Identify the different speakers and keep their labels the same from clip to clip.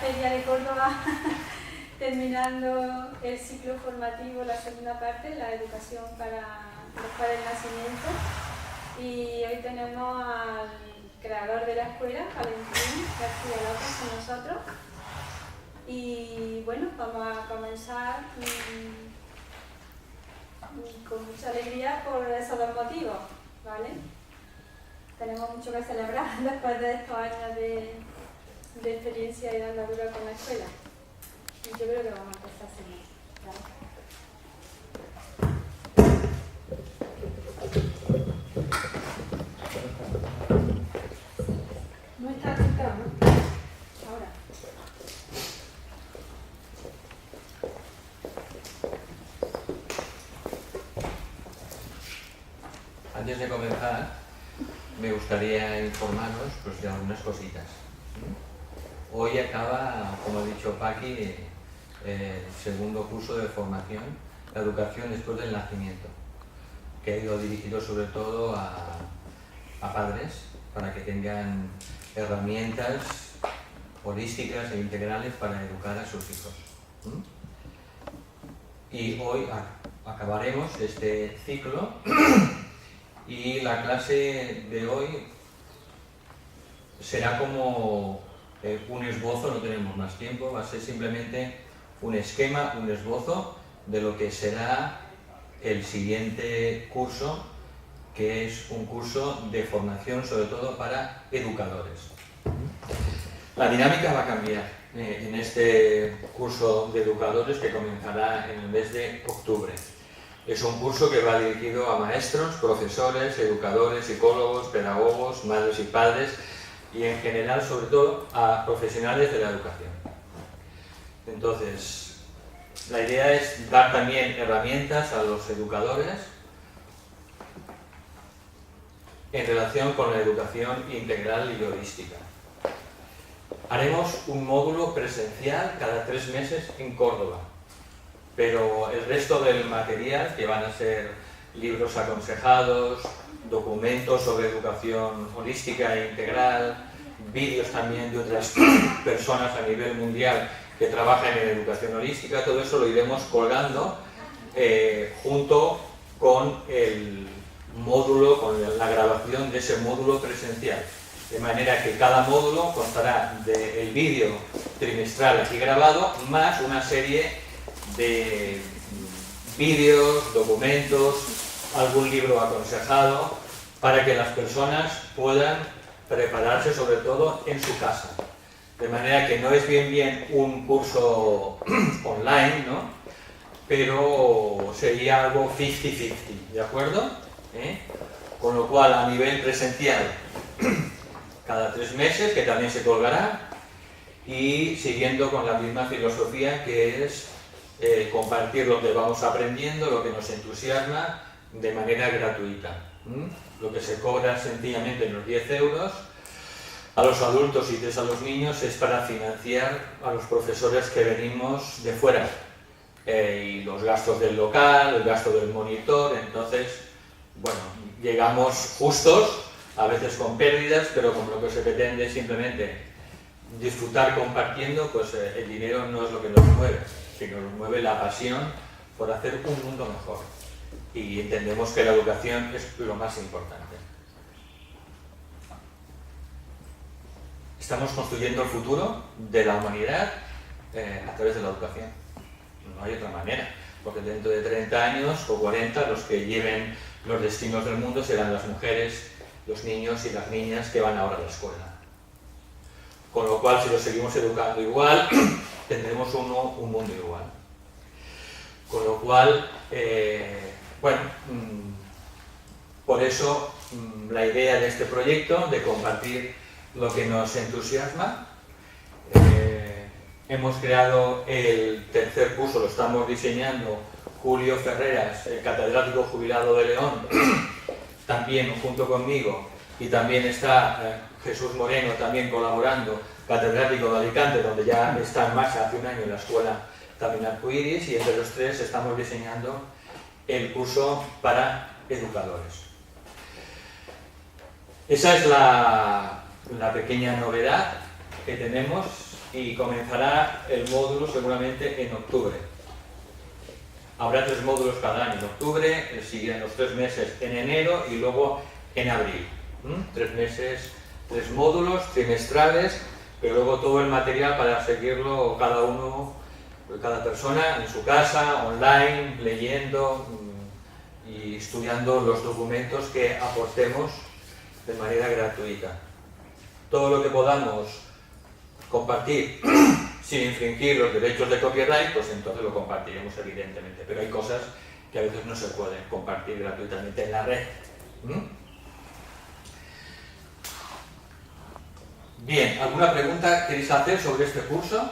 Speaker 1: Feria de Córdoba, terminando el ciclo formativo, la segunda parte, la educación para después del nacimiento. Y hoy tenemos al creador de la escuela, Valentín García López, con nosotros. Y bueno, vamos a comenzar con mucha alegría por esos dos motivos, ¿vale? Tenemos mucho que celebrar después de estos años de experiencia y de andadura con la escuela. Y yo creo que vamos a empezar así, ¿vale? No está apuntado, ¿no? Ahora.
Speaker 2: Antes de comenzar, me gustaría informaros pues, de algunas cositas. Hoy acaba, como ha dicho Paqui, el segundo curso de formación, la educación después del nacimiento, que ha ido dirigido sobre todo a padres, para que tengan herramientas holísticas e integrales para educar a sus hijos. Y hoy acabaremos este ciclo y la clase de hoy será como un esbozo, no tenemos más tiempo, va a ser simplemente un esquema, un esbozo de lo que será el siguiente curso, que es un curso de formación sobre todo para educadores. La dinámica va a cambiar en este curso de educadores que comenzará en el mes de octubre. Es un curso que va dirigido a maestros, profesores, educadores, psicólogos, pedagogos, madres y padres y en general sobre todo a profesionales de la educación. Entonces, la idea es dar también herramientas a los educadores en relación con la educación integral y holística. Haremos un módulo presencial cada 3 meses en Córdoba, pero el resto del material, que van a ser libros aconsejados, documentos sobre educación holística e integral, vídeos también de otras personas a nivel mundial que trabajan en educación holística, todo eso lo iremos colgando junto con el módulo, con la grabación de ese módulo presencial. De manera que cada módulo constará del vídeo trimestral aquí grabado, más una serie de vídeos, documentos, algún libro aconsejado, para que las personas puedan prepararse sobre todo en su casa. De manera que no es bien un curso online, ¿no? Pero sería algo 50-50, ¿de acuerdo? Con lo cual, a nivel presencial, cada 3 meses, que también se colgará, y siguiendo con la misma filosofía que es compartir lo que vamos aprendiendo, lo que nos entusiasma, de manera gratuita. Lo que se cobra sencillamente unos 10 euros a los adultos y 3 a los niños es para financiar a los profesores que venimos de fuera, y los gastos del local, el gasto del monitor. Entonces, bueno, llegamos justos, a veces con pérdidas, pero con lo que se pretende simplemente disfrutar compartiendo, pues el dinero no es lo que nos mueve, sino nos mueve la pasión por hacer un mundo mejor. Y entendemos que la educación es lo más importante. Estamos construyendo el futuro de la humanidad a través de la educación. No hay otra manera, porque dentro de 30 años o 40 los que lleven los destinos del mundo serán las mujeres, los niños y las niñas que van ahora a la escuela. Con lo cual, si los seguimos educando igual, tendremos un mundo igual. Con lo cual, bueno, por eso la idea de este proyecto, de compartir lo que nos entusiasma. Hemos creado el tercer curso, lo estamos diseñando Julio Ferreras, el catedrático jubilado de León, también junto conmigo, y también está Jesús Moreno también colaborando, catedrático de Alicante, donde ya está en marcha hace un año en la escuela también Arcoiris, y entre los tres estamos diseñando el curso para educadores. Esa es la pequeña novedad que tenemos y comenzará el módulo seguramente en octubre. Habrá 3 módulos cada año, en octubre, siguen los 3 meses en enero y luego en abril. 3 meses, 3 módulos trimestrales, pero luego todo el material para seguirlo cada uno, cada persona en su casa, online, leyendo y estudiando los documentos que aportemos de manera gratuita. Todo lo que podamos compartir sin infringir los derechos de copyright, pues entonces lo compartiremos evidentemente, pero hay cosas que a veces no se pueden compartir gratuitamente en la red. Bien, ¿alguna pregunta queréis hacer sobre este curso?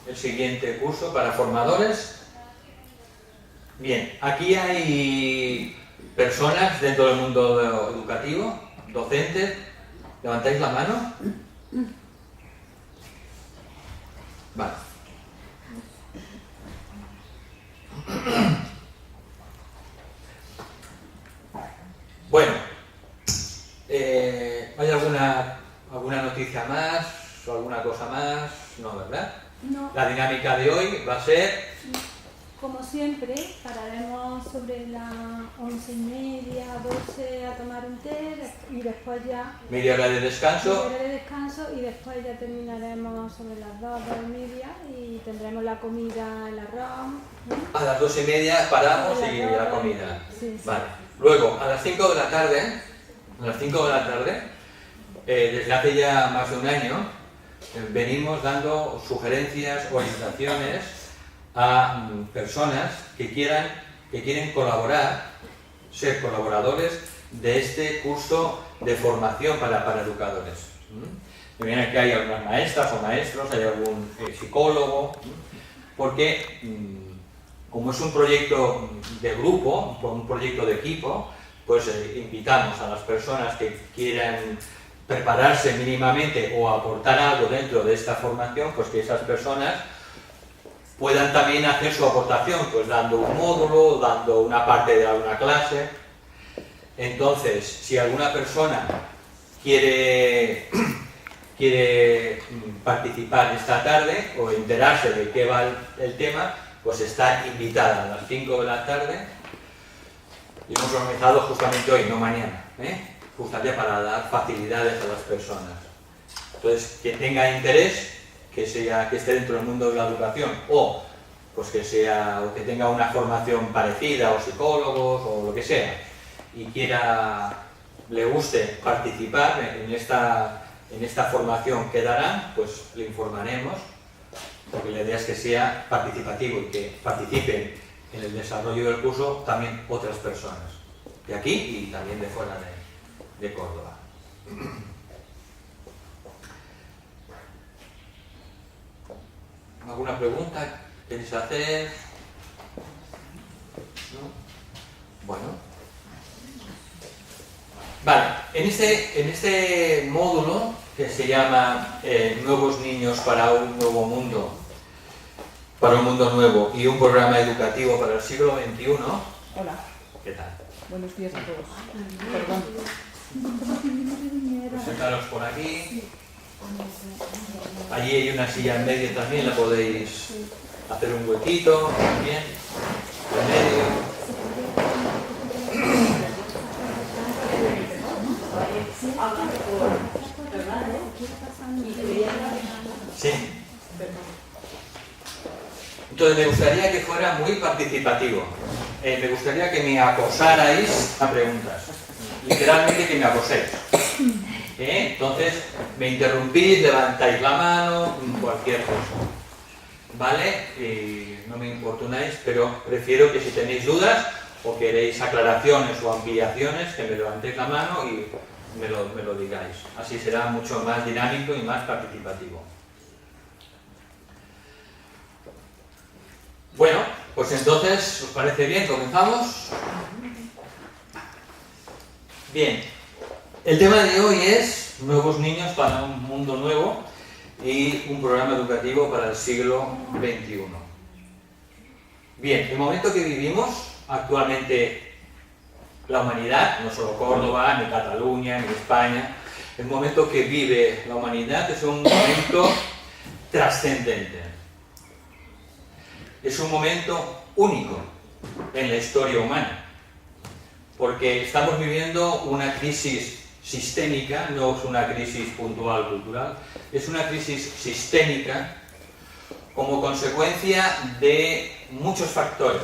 Speaker 2: El siguiente curso para formadores. Bien, aquí hay personas dentro del mundo educativo, docentes. ¿Levantáis la mano? Vale. Bueno, ¿hay alguna noticia más o alguna cosa más? No, ¿verdad?
Speaker 3: No.
Speaker 2: La dinámica de hoy va a ser...
Speaker 3: Como siempre, pararemos sobre las 11:30, 12 a tomar un té y después ya...
Speaker 2: media hora de descanso.
Speaker 3: Media hora de descanso y después ya terminaremos sobre las 2:30 y tendremos la comida, el arroz.
Speaker 2: A las 2:30 paramos y la comida. Sí. Vale. Luego, a las 5 de la tarde, desde hace ya más de un año, venimos dando sugerencias, orientaciones a personas que quieren colaborar, ser colaboradores de este curso de formación para educadores. Me viene que hay algunas maestras o maestros, hay algún psicólogo, porque como es un proyecto de grupo, un proyecto de equipo, pues invitamos a las personas que quieran prepararse mínimamente o aportar algo dentro de esta formación, pues que esas personas puedan también hacer su aportación, pues dando un módulo, dando una parte de alguna clase. Entonces, si alguna persona quiere participar esta tarde o enterarse de qué va el tema, pues está invitada a las 5 de la tarde. Y hemos organizado justamente hoy, no mañana, justamente para dar facilidades a las personas. Entonces, quien tenga interés, que esté dentro del mundo de la educación o pues que tenga una formación parecida o psicólogos o lo que sea y le guste participar en esta formación que darán, pues le informaremos, porque la idea es que sea participativo y que participen en el desarrollo del curso también otras personas de aquí y también de fuera de Córdoba. ¿Alguna pregunta queréis hacer? ¿No? Bueno. Vale, en este módulo que se llama Nuevos niños para un nuevo mundo, para un mundo nuevo y un programa educativo para el siglo XXI.
Speaker 4: Hola.
Speaker 2: ¿Qué tal?
Speaker 4: Buenos días a todos. Perdón.
Speaker 2: Presentaros por aquí. Allí hay una silla en medio también, la podéis hacer un huequito también en medio. Sí. Entonces me gustaría que fuera muy participativo. Me gustaría que me acosarais a preguntas. Literalmente que me acoséis. Entonces me interrumpís, levantáis la mano, cualquier cosa. ¿Vale? No me importunáis, pero prefiero que si tenéis dudas o queréis aclaraciones o ampliaciones, que me levantéis la mano y me lo digáis. Así será mucho más dinámico y más participativo. Bueno, pues entonces, ¿os parece bien? ¿Comenzamos? Bien. El tema de hoy es Nuevos niños para un mundo nuevo y un programa educativo para el siglo XXI. Bien, el momento que vivimos actualmente la humanidad, no solo Córdoba, ni Cataluña, ni España, el momento que vive la humanidad es un momento trascendente. Es un momento único en la historia humana, porque estamos viviendo una crisis sistémica, no es una crisis puntual cultural, es una crisis sistémica como consecuencia de muchos factores,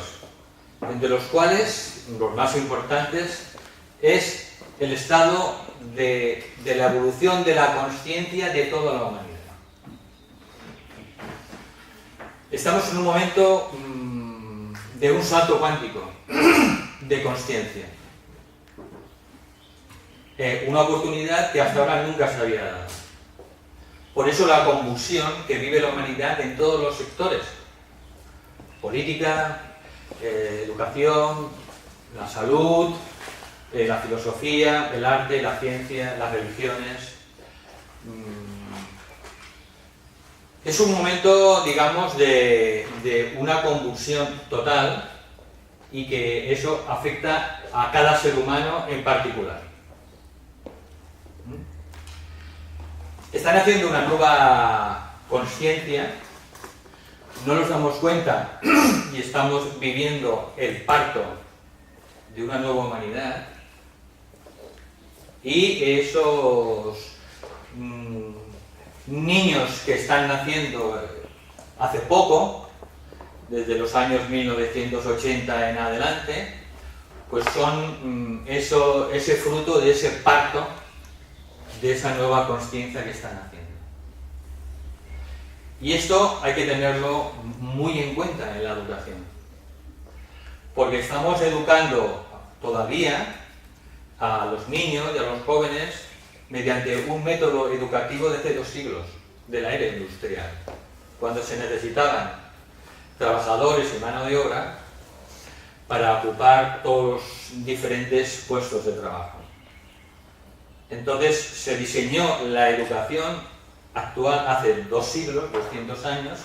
Speaker 2: entre los cuales los más importantes es el estado de la evolución de la consciencia de toda la humanidad. Estamos en un momento de un salto cuántico de consciencia. Una oportunidad que hasta ahora nunca se había dado. Por eso la convulsión que vive la humanidad en todos los sectores. Política, educación, la salud, la filosofía, el arte, la ciencia, las religiones. Es un momento, digamos, de una convulsión total y que eso afecta a cada ser humano en particular. Están haciendo una nueva conciencia, no nos damos cuenta y estamos viviendo el parto de una nueva humanidad, y esos niños que están naciendo hace poco, desde los años 1980 en adelante, pues son ese fruto de ese parto de esa nueva consciencia que están haciendo. Y esto hay que tenerlo muy en cuenta en la educación, porque estamos educando todavía a los niños y a los jóvenes mediante un método educativo de hace 2 siglos, de la era industrial, cuando se necesitaban trabajadores y mano de obra para ocupar todos los diferentes puestos de trabajo. Entonces se diseñó la educación actual hace 2 siglos, 200 años,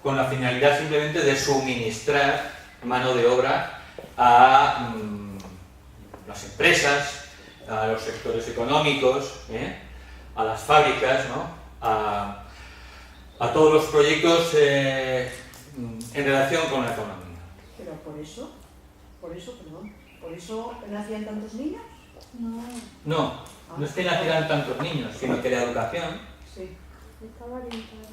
Speaker 2: con la finalidad simplemente de suministrar mano de obra a las empresas, a los sectores económicos, a las fábricas, ¿no? a todos los proyectos en relación con la economía.
Speaker 5: Pero por eso nacían tantos niños.
Speaker 2: No es que nacieran tantos niños, sino que la educación
Speaker 5: Sí.
Speaker 1: Estaba orientada.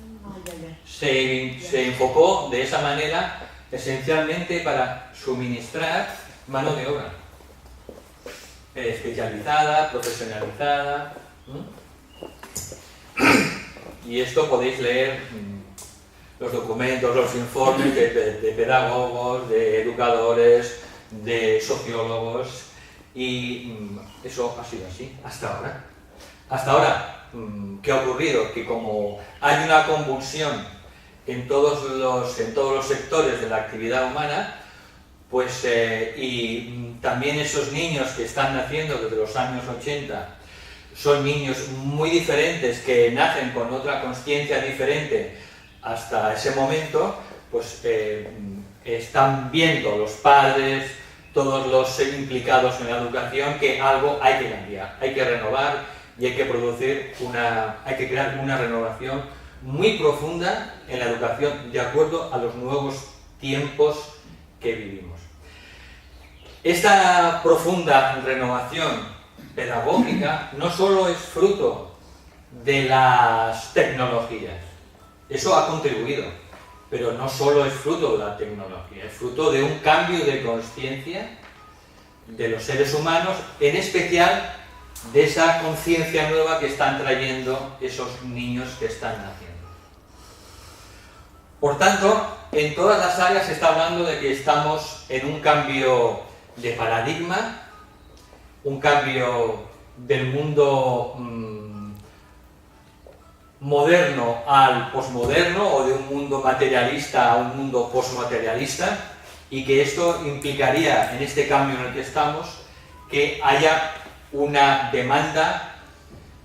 Speaker 2: se enfocó de esa manera esencialmente para suministrar mano de obra especializada, profesionalizada. Y esto podéis leer los documentos, los informes de pedagogos, de educadores, de sociólogos, y eso ha sido así hasta ahora. Hasta ahora, ¿qué ha ocurrido? Que como hay una convulsión en todos los sectores de la actividad humana, pues y también esos niños que están naciendo desde los años 80 son niños muy diferentes, que nacen con otra consciencia diferente hasta ese momento, pues están viendo los padres, todos los implicados en la educación, que algo hay que cambiar, hay que renovar y hay que hay que crear una renovación muy profunda en la educación de acuerdo a los nuevos tiempos que vivimos. Esta profunda renovación pedagógica no solo es fruto de las tecnologías, eso ha contribuido, pero no solo es fruto de la tecnología, es fruto de un cambio de conciencia de los seres humanos, en especial de esa conciencia nueva que están trayendo esos niños que están naciendo. Por tanto, en todas las áreas se está hablando de que estamos en un cambio de paradigma, un cambio del mundo moderno al posmoderno, o de un mundo materialista a un mundo posmaterialista, y que esto implicaría, en este cambio en el que estamos, que haya una demanda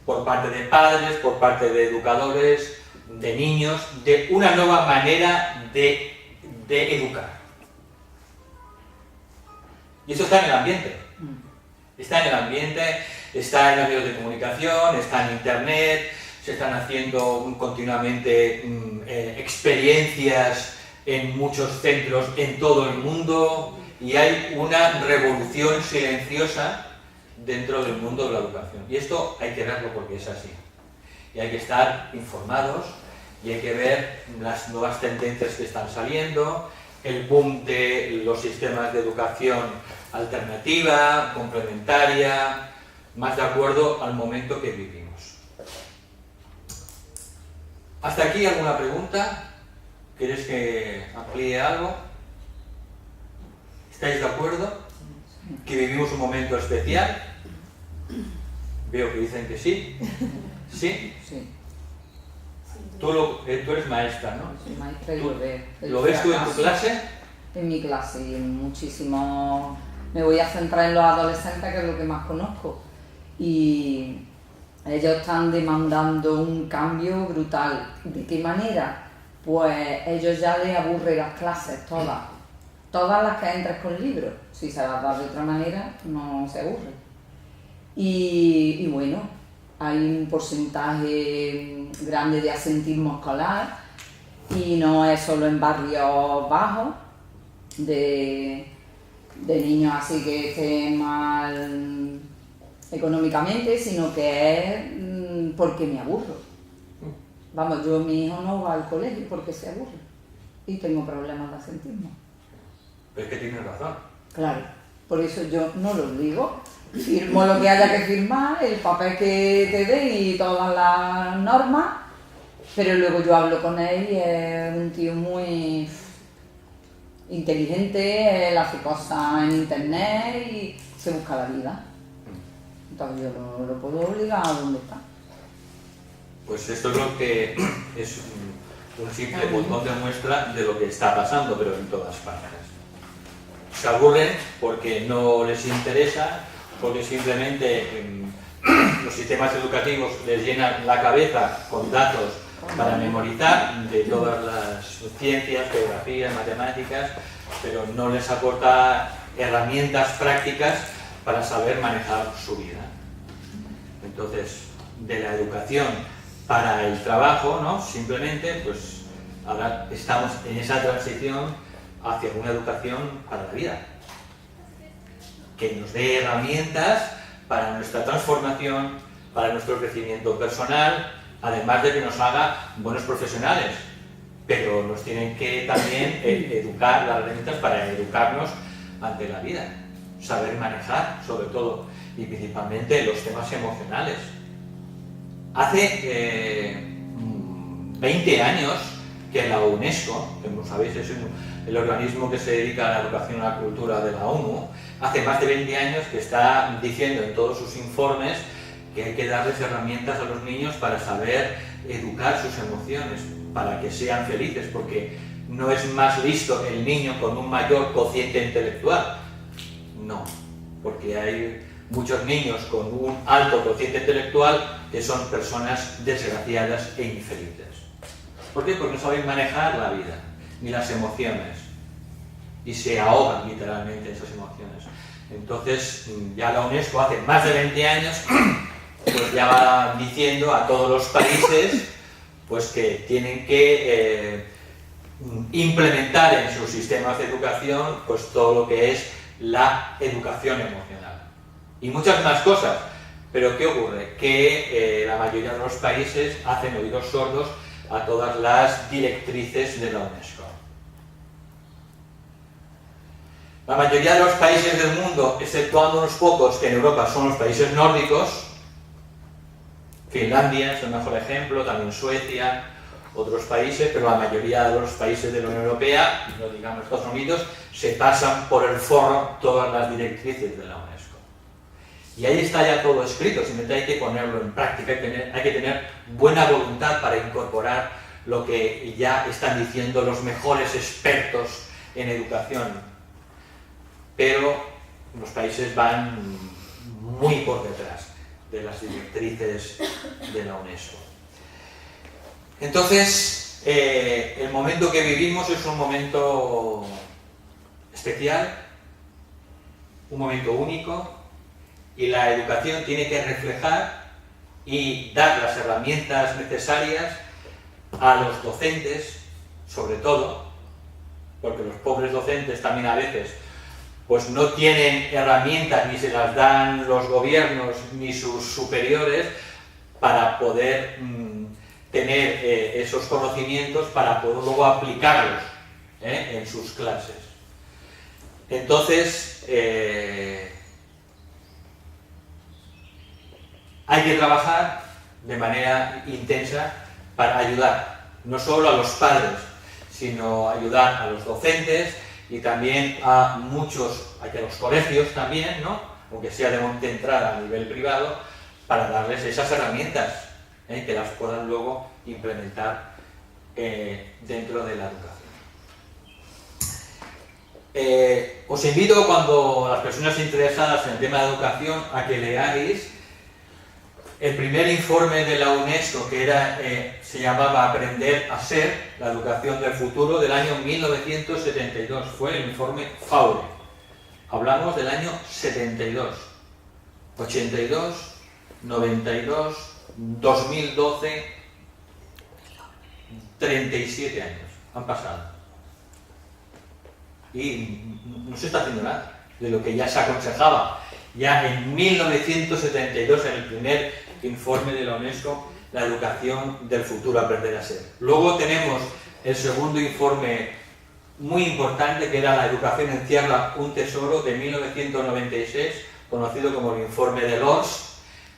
Speaker 2: por parte de padres, por parte de educadores, de niños, de una nueva manera de educar. Y eso está en el ambiente. Está en el ambiente, está en los medios de comunicación, está en internet, se están haciendo continuamente experiencias en muchos centros en todo el mundo y hay una revolución silenciosa dentro del mundo de la educación. Y esto hay que verlo porque es así. Y hay que estar informados y hay que ver las nuevas tendencias que están saliendo, el boom de los sistemas de educación alternativa, complementaria, más de acuerdo al momento que vivimos. ¿Hasta aquí alguna pregunta? ¿Quieres que amplíe algo? ¿Estáis de acuerdo? ¿Que vivimos un momento especial? Veo que dicen que sí. ¿Sí?
Speaker 6: Sí.
Speaker 2: Tú eres maestra, ¿no?
Speaker 6: Soy maestra y lo veo.
Speaker 2: ¿Lo ves tú en tu clase?
Speaker 6: En mi clase, y muchísimo. Me voy a centrar en los adolescentes, que es lo que más conozco. Y ellos están demandando un cambio brutal. ¿De qué manera? Pues ellos ya les aburren las clases, todas. Todas las que entres con libros. Si se las das de otra manera, no se aburren. Y bueno, hay un porcentaje grande de asentismo escolar y no es solo en barrios bajos de niños así que estén mal económicamente, sino que es porque me aburro. Vamos, mi hijo no va al colegio porque se aburre y tengo problemas de asentismo.
Speaker 2: Pero es que tienes razón.
Speaker 6: Claro, por eso yo no lo digo. Firmo lo que haya que firmar, el papel que te dé y todas las normas, pero luego yo hablo con él y es un tío muy inteligente, él hace cosas en internet y se busca la vida. Entonces yo lo puedo obligar a donde está.
Speaker 2: Pues esto es lo que es un simple botón de muestra de lo que está pasando, pero en todas partes. Se aburren porque no les interesa, porque simplemente los sistemas educativos les llenan la cabeza con datos para memorizar de todas las ciencias, geografía, matemáticas, pero no les aporta herramientas prácticas para saber manejar su vida. Entonces, de la educación para el trabajo, ¿no? Simplemente, pues ahora estamos en esa transición hacia una educación para la vida, que nos dé herramientas para nuestra transformación, para nuestro crecimiento personal, además de que nos haga buenos profesionales, pero nos tienen que también educar, las herramientas para educarnos ante la vida, saber manejar, sobre todo, y principalmente los temas emocionales. Hace 20 años que la UNESCO, que como sabéis es el organismo que se dedica a la educación y a la cultura de la ONU, hace más de 20 años que está diciendo en todos sus informes que hay que darles herramientas a los niños para saber educar sus emociones, para que sean felices, porque no es más listo el niño con un mayor cociente intelectual. No, porque hay muchos niños con un alto cociente intelectual que son personas desgraciadas e infelices. ¿Por qué? Porque no saben manejar la vida, ni las emociones, y se ahogan literalmente en esas emociones. Entonces, ya la UNESCO hace más de 20 años pues ya va diciendo a todos los países pues que tienen que implementar en sus sistemas de educación pues todo lo que es la educación emocional. Y muchas más cosas. Pero ¿qué ocurre? Que la mayoría de los países hacen oídos sordos a todas las directrices de la UNESCO. La mayoría de los países del mundo, exceptuando unos pocos que en Europa son los países nórdicos, Finlandia es el mejor ejemplo, también Suecia, otros países, pero la mayoría de los países de la Unión Europea, no digamos Estados Unidos, se pasan por el forro todas las directrices de la UNESCO. Y ahí está ya todo escrito, simplemente hay que ponerlo en práctica, hay que tener buena voluntad para incorporar lo que ya están diciendo los mejores expertos en educación. Pero los países van muy por detrás de las directrices de la UNESCO. Entonces, el momento que vivimos es un momento especial, un momento único, y la educación tiene que reflejar y dar las herramientas necesarias a los docentes, sobre todo, porque los pobres docentes también a veces pues no tienen herramientas, ni se las dan los gobiernos ni sus superiores para poder tener esos conocimientos para poder luego aplicarlos en sus clases. Entonces, hay que trabajar de manera intensa para ayudar no solo a los padres, sino ayudar a los docentes y también a los colegios también, ¿no? Aunque sea de entrada a nivel privado, para darles esas herramientas que las puedan luego implementar dentro de la educación. Os invito, cuando las personas interesadas en el tema de educación, a que leáis el primer informe de la UNESCO, que se llamaba Aprender a Ser, la educación del futuro, del año 1972. Fue el informe Faure. Hablamos del año 72, 82, 92, 2012, 37 años han pasado. Y no se está haciendo nada de lo que ya se aconsejaba. Ya en 1972, en el primer informe de la UNESCO, la educación del futuro, aprender a ser. Luego tenemos el segundo informe muy importante, que era la educación encierra un tesoro, de 1996, conocido como el informe de Lors,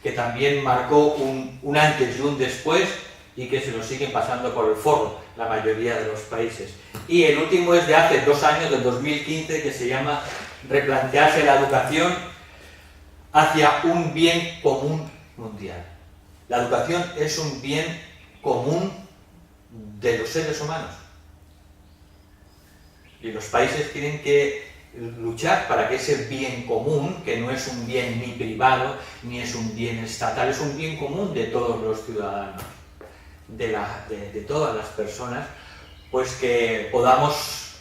Speaker 2: que también marcó un antes y un después y que se lo siguen pasando por el forro la mayoría de los países. Y el último es de hace 2 años, del 2015, que se llama Replantearse la educación hacia un bien común mundial. La educación es un bien común de los seres humanos. Y los países tienen que luchar para que ese bien común, que no es un bien ni privado, ni es un bien estatal, es un bien común de todos los ciudadanos, de todas las personas, pues que podamos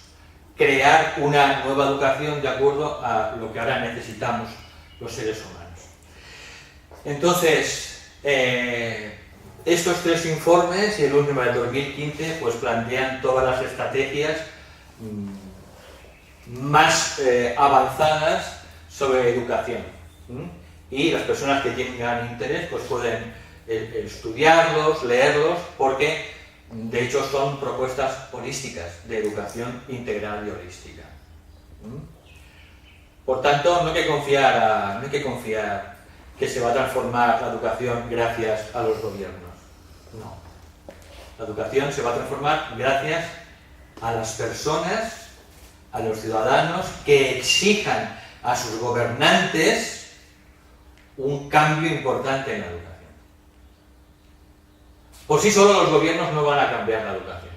Speaker 2: crear una nueva educación de acuerdo a lo que ahora necesitamos los seres humanos. Entonces, estos 3 informes y el último del 2015 pues plantean todas las estrategias más avanzadas sobre educación. Y las personas que tengan interés pues pueden estudiarlos, leerlos, porque de hecho son propuestas holísticas de educación integral y holística. Por tanto, no hay que confiar que se va a transformar la educación gracias a los gobiernos. No. La educación se va a transformar gracias a las personas, a los ciudadanos, que exijan a sus gobernantes un cambio importante en la educación. Por sí solo los gobiernos no van a cambiar la educación,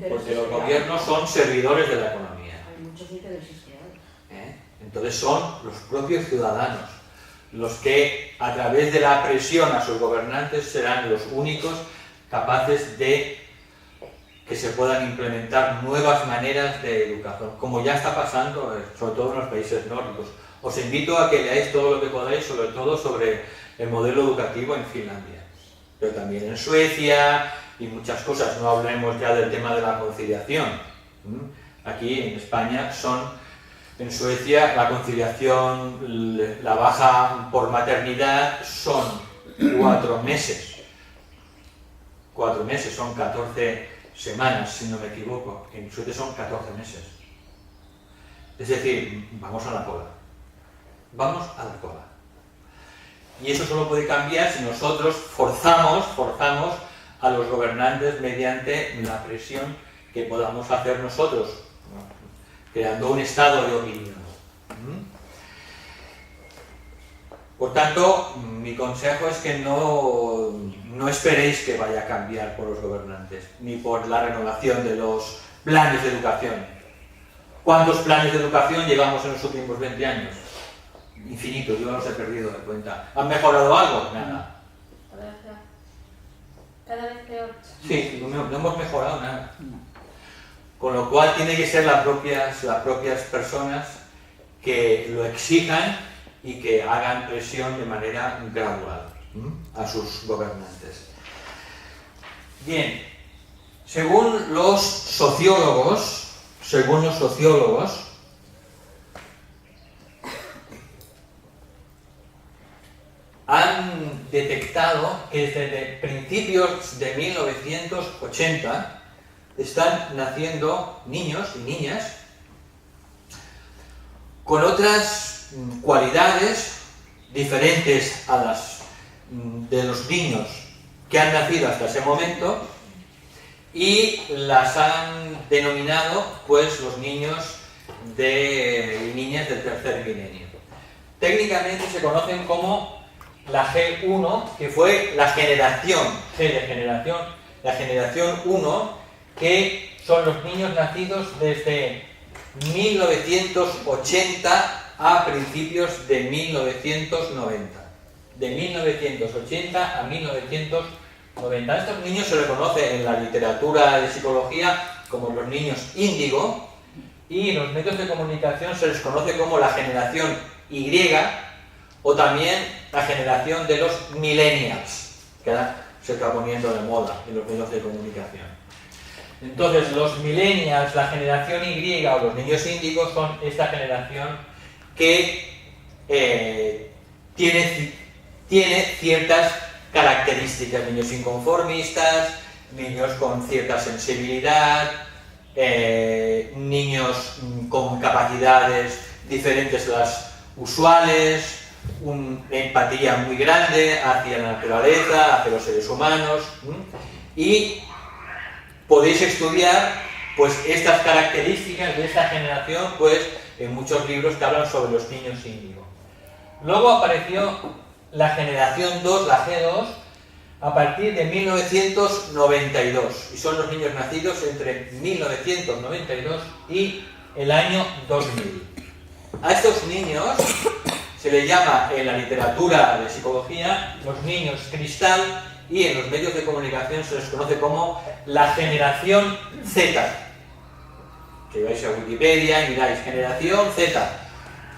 Speaker 2: porque los gobiernos son servidores de la economía.
Speaker 5: Hay muchos intereses creados.
Speaker 2: Entonces son los propios ciudadanos los que, a través de la presión a sus gobernantes, serán los únicos capaces de que se puedan implementar nuevas maneras de educación, como ya está pasando, sobre todo en los países nórdicos. Os invito a que leáis todo lo que podáis, sobre todo sobre el modelo educativo en Finlandia, pero también en Suecia y muchas cosas. No hablemos ya del tema de la conciliación. Aquí en España en Suecia la conciliación, la baja por maternidad son 4 meses. 4 meses, son 14 semanas, si no me equivoco. En Suecia son 14 meses. Es decir, vamos a la cola. Vamos a la cola. Y eso solo puede cambiar si nosotros forzamos a los gobernantes mediante la presión que podamos hacer nosotros, creando un estado de opinión. Por tanto, mi consejo es que no esperéis que vaya a cambiar por los gobernantes, ni por la renovación de los planes de educación. ¿Cuántos planes de educación llevamos en los últimos 20 años? Infinitos, yo no los he perdido de cuenta. ¿Han mejorado algo? Nada.
Speaker 1: Cada vez peor.
Speaker 2: Sí, no hemos mejorado nada. Con lo cual tiene que ser las propias personas que lo exijan y que hagan presión de manera gradual. a sus gobernantes. Bien, según los sociólogos, han detectado que desde principios de 1980 están naciendo niños y niñas con otras cualidades diferentes a las de los niños que han nacido hasta ese momento, y las han denominado pues los niños y niñas del tercer milenio. Técnicamente se conocen como la G1, que fue la generación, la generación 1, que son los niños nacidos desde 1980 a principios de 1990. De 1980 a 1990. A estos niños se les conoce en la literatura de psicología como los niños índigo, y en los medios de comunicación se les conoce como la generación Y, o también la generación de los millennials, que ahora se está poniendo de moda en los medios de comunicación. Entonces, los millennials, la generación Y o los niños índigos son esta generación que tiene ciertas características: niños inconformistas, niños con cierta sensibilidad, niños con capacidades diferentes a las usuales, una empatía muy grande hacia la naturaleza, hacia los seres humanos, y podéis estudiar pues estas características de esta generación pues en muchos libros que hablan sobre los niños índigo. Luego apareció la generación 2, la G2, a partir de 1992, y son los niños nacidos entre 1992 y el año 2000. A estos niños se les llama en la literatura de psicología los niños cristal, y en los medios de comunicación se les conoce como la generación Z. Si vais a Wikipedia y miráis generación Z,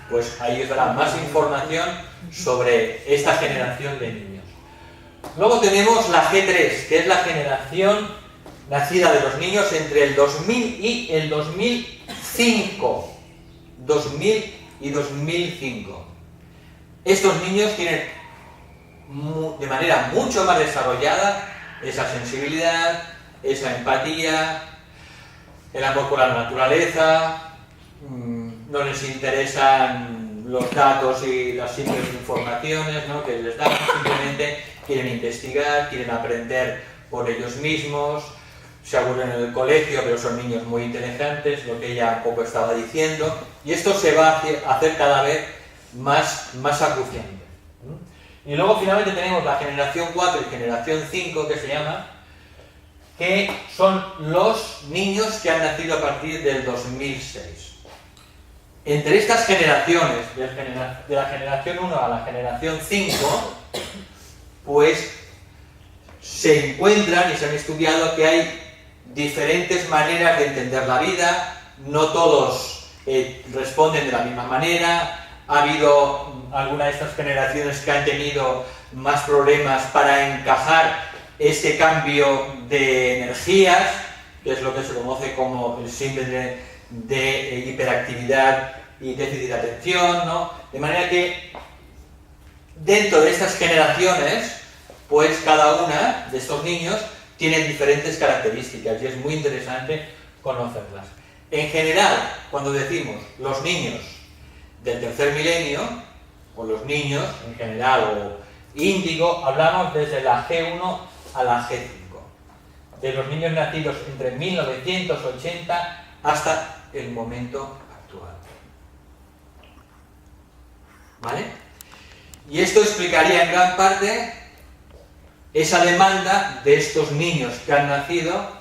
Speaker 2: pues ahí os dará más información sobre esta generación de niños. Luego tenemos la G3, que es la generación nacida de los niños entre el 2000 y el 2005. 2000 y 2005. Estos niños tienen de manera mucho más desarrollada esa sensibilidad, esa empatía, el amor por la naturaleza, no les interesan los datos y las simples informaciones, ¿no?, que les dan, simplemente quieren investigar, quieren aprender por ellos mismos, se aburren en el colegio, pero son niños muy inteligentes, lo que ella un poco estaba diciendo, y esto se va a hacer cada vez más acuciante. Y luego finalmente tenemos la generación 4 y generación 5, que se llama, que son los niños que han nacido a partir del 2006. Entre estas generaciones, de la generación 1 a la generación 5, pues se encuentran y se han estudiado que hay diferentes maneras de entender la vida, no todos responden de la misma manera. Ha habido algunas de estas generaciones que han tenido más problemas para encajar este cambio de energías, que es lo que se conoce como el síndrome de hiperactividad y déficit de atención, ¿no? De manera que dentro de estas generaciones, pues cada una de estos niños tiene diferentes características y es muy interesante conocerlas. En general, cuando decimos los niños del tercer milenio, o los niños en general, o índigo, hablamos desde la G1 a la G5, de los niños nacidos entre 1980 hasta el momento actual. ¿Vale? Y esto explicaría en gran parte esa demanda de estos niños que han nacido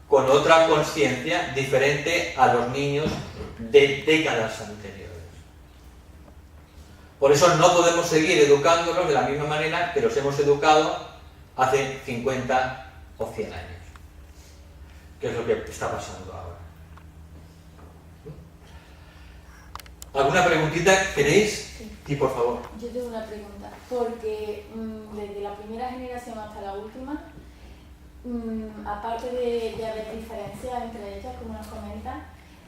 Speaker 2: con otra conciencia diferente a los niños de décadas anteriores. Por eso no podemos seguir educándolos de la misma manera que los hemos educado hace 50 o 100 años, que es lo que está pasando ahora. ¿Alguna preguntita queréis? Sí, por favor.
Speaker 7: Yo tengo una pregunta, porque desde la primera generación hasta la última, aparte de haber diferencias entre ellas, como nos comentan,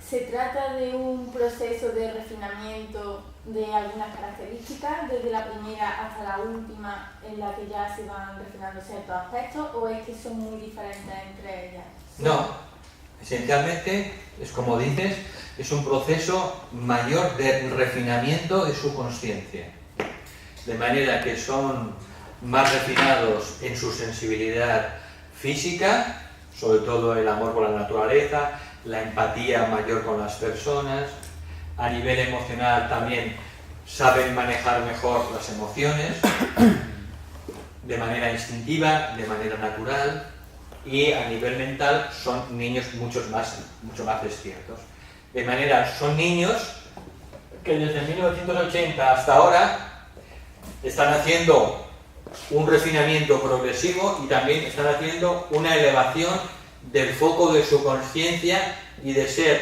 Speaker 7: ¿se trata de un proceso de refinamiento de algunas características desde la primera hasta la última, en la que ya se van refinando ciertos aspectos, o es que son muy diferentes entre ellas?
Speaker 2: No, esencialmente, es como dices, es un proceso mayor de refinamiento de su consciencia. De manera que son más refinados en su sensibilidad física, sobre todo el amor por la naturaleza, la empatía mayor con las personas. A nivel emocional también saben manejar mejor las emociones, de manera instintiva, de manera natural, y a nivel mental son niños mucho más despiertos. De manera, son niños que desde 1980 hasta ahora están haciendo un refinamiento progresivo y también están haciendo una elevación del foco de su conciencia, y de ser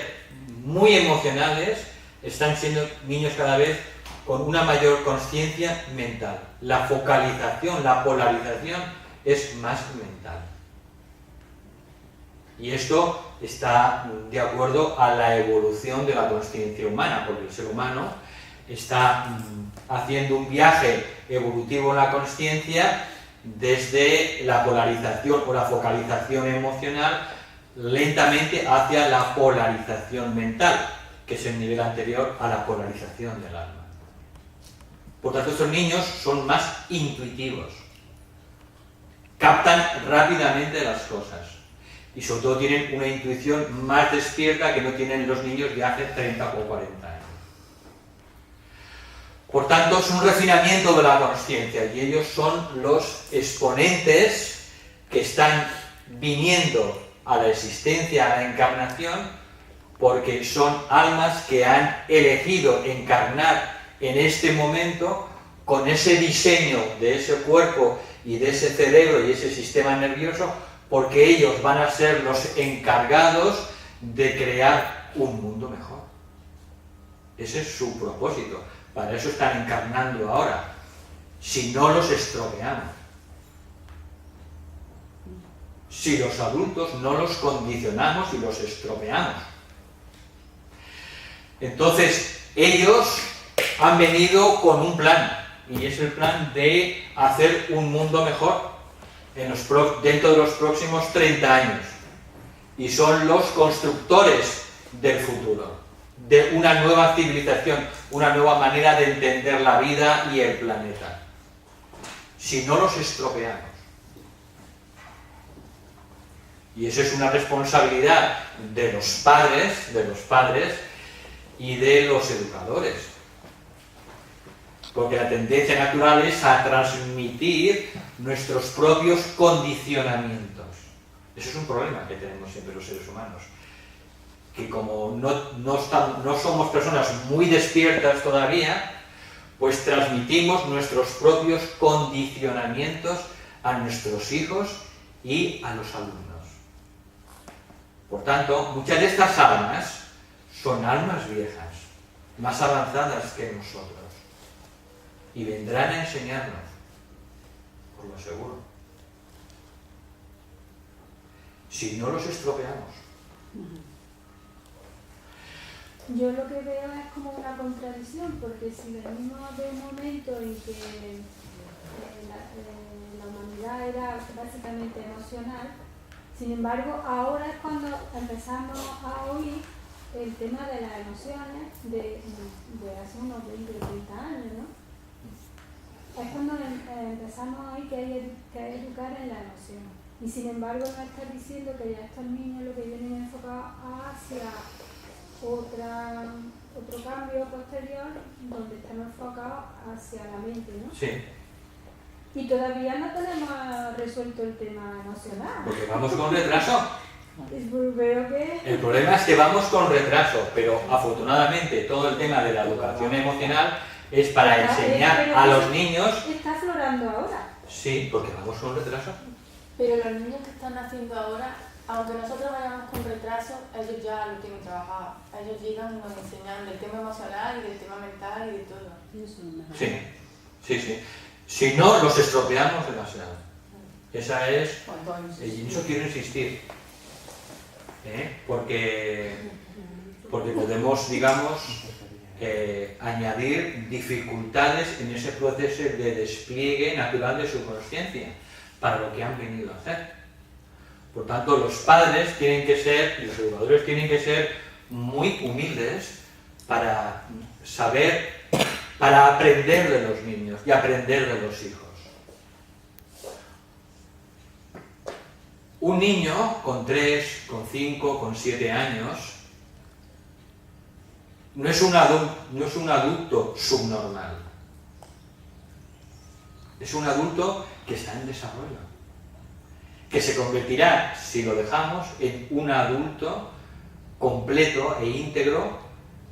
Speaker 2: muy emocionales, están siendo niños cada vez con una mayor conciencia mental. La focalización, la polarización es más mental. Y esto está de acuerdo a la evolución de la conciencia humana, porque el ser humano está haciendo un viaje evolutivo en la conciencia desde la polarización o la focalización emocional lentamente hacia la polarización mental, que es el nivel anterior a la polarización del alma. Por tanto, estos niños son más intuitivos, captan rápidamente las cosas y sobre todo tienen una intuición más despierta que no tienen los niños de hace 30 o 40 años. Por tanto, es un refinamiento de la conciencia y ellos son los exponentes que están viniendo a la existencia, a la encarnación, porque son almas que han elegido encarnar en este momento con ese diseño de ese cuerpo y de ese cerebro y ese sistema nervioso, porque ellos van a ser los encargados de crear un mundo mejor. Ese es su propósito. Para eso están encarnando ahora. Si no los estropeamos. Si los adultos no los condicionamos y los estropeamos. Entonces, ellos han venido con un plan, y es el plan de hacer un mundo mejor dentro de los próximos 30 años. Y son los constructores del futuro, de una nueva civilización, una nueva manera de entender la vida y el planeta. Si no los estropeamos. Y eso es una responsabilidad de los padres y de los educadores. Porque la tendencia natural es a transmitir nuestros propios condicionamientos. Ese es un problema que tenemos siempre los seres humanos. Que como no somos personas muy despiertas todavía, pues transmitimos nuestros propios condicionamientos a nuestros hijos y a los alumnos. Por tanto, muchas de estas almas son almas viejas, más avanzadas que nosotros, y vendrán a enseñarnos, os lo aseguro, si no los estropeamos.
Speaker 3: Yo lo que veo es como una contradicción, porque si venimos de un momento en que la humanidad era básicamente emocional, sin embargo, ahora es cuando empezamos a oír el tema de las emociones de hace unos 20 o 30 años, ¿no? Es cuando empezamos a oír que hay que educar en la emoción. Y sin embargo, no estás diciendo que ya estos niños lo que vienen enfocados hacia otro cambio posterior, donde están enfocados hacia la mente, ¿no?
Speaker 2: Sí.
Speaker 3: Y todavía no tenemos resuelto el tema emocional.
Speaker 2: Porque vamos con retraso.
Speaker 3: Veo que...
Speaker 2: El problema es que vamos con retraso, pero afortunadamente todo el tema de la educación emocional es para enseñar a los niños...
Speaker 3: Está aflorando ahora.
Speaker 2: Sí, porque vamos con retraso.
Speaker 7: Pero los niños que están naciendo ahora, aunque nosotros vayamos con retraso, ellos ya lo tienen trabajado. Ellos llegan y nos enseñan del tema emocional y del tema mental y de todo.
Speaker 2: Sí, sí, sí. Si no, los estropeamos demasiado. Esa es... Y en eso quiero insistir. Porque podemos, digamos, añadir dificultades en ese proceso de despliegue natural de su consciencia para lo que han venido a hacer. Por tanto, los padres tienen que ser, los educadores tienen que ser muy humildes para saber, para aprender de los niños y aprender de los hijos. Un niño con 3, con 5, con 7 años no es un adulto subnormal. Es un adulto que está en desarrollo, que se convertirá, si lo dejamos, en un adulto completo e íntegro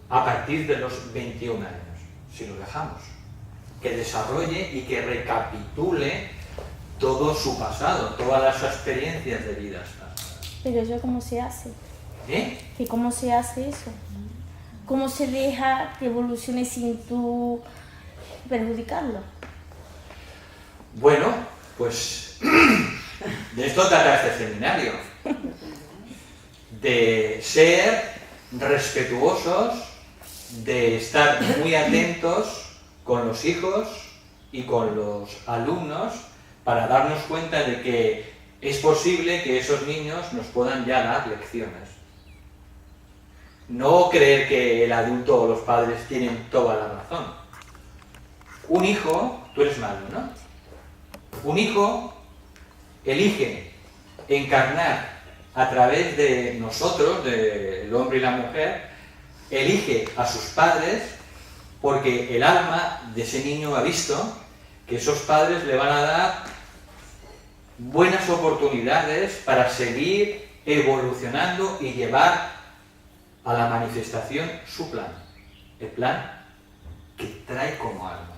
Speaker 2: a partir de los 21 años, si lo dejamos. Que desarrolle y que recapitule todo su pasado, todas las experiencias de vidas pasadas.
Speaker 8: Pero eso, ¿cómo se hace? ¿Y cómo se hace eso? ¿Cómo se deja que evolucione sin tú perjudicarlo?
Speaker 2: Bueno, pues de esto trata este seminario. De ser respetuosos, de estar muy atentos con los hijos y con los alumnos para darnos cuenta de que es posible que esos niños nos puedan ya dar lecciones. No creer que el adulto o los padres tienen toda la razón. Un hijo, tú eres malo, ¿no? Un hijo elige encarnar a través de nosotros, del hombre y la mujer, elige a sus padres porque el alma de ese niño ha visto que esos padres le van a dar buenas oportunidades para seguir evolucionando y llevar a la manifestación su plan, el plan que trae como alma.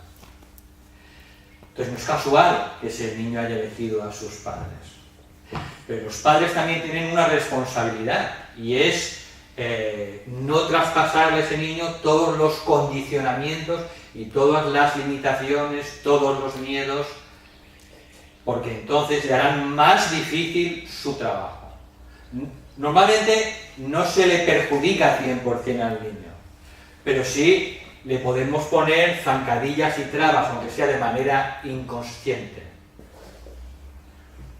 Speaker 2: Entonces no es casual que ese niño haya elegido a sus padres. Pero los padres también tienen una responsabilidad y es no traspasarle a ese niño todos los condicionamientos y todas las limitaciones, todos los miedos, porque entonces le harán más difícil su trabajo. Normalmente no se le perjudica 100% al niño, pero sí le podemos poner zancadillas y trabas, aunque sea de manera inconsciente.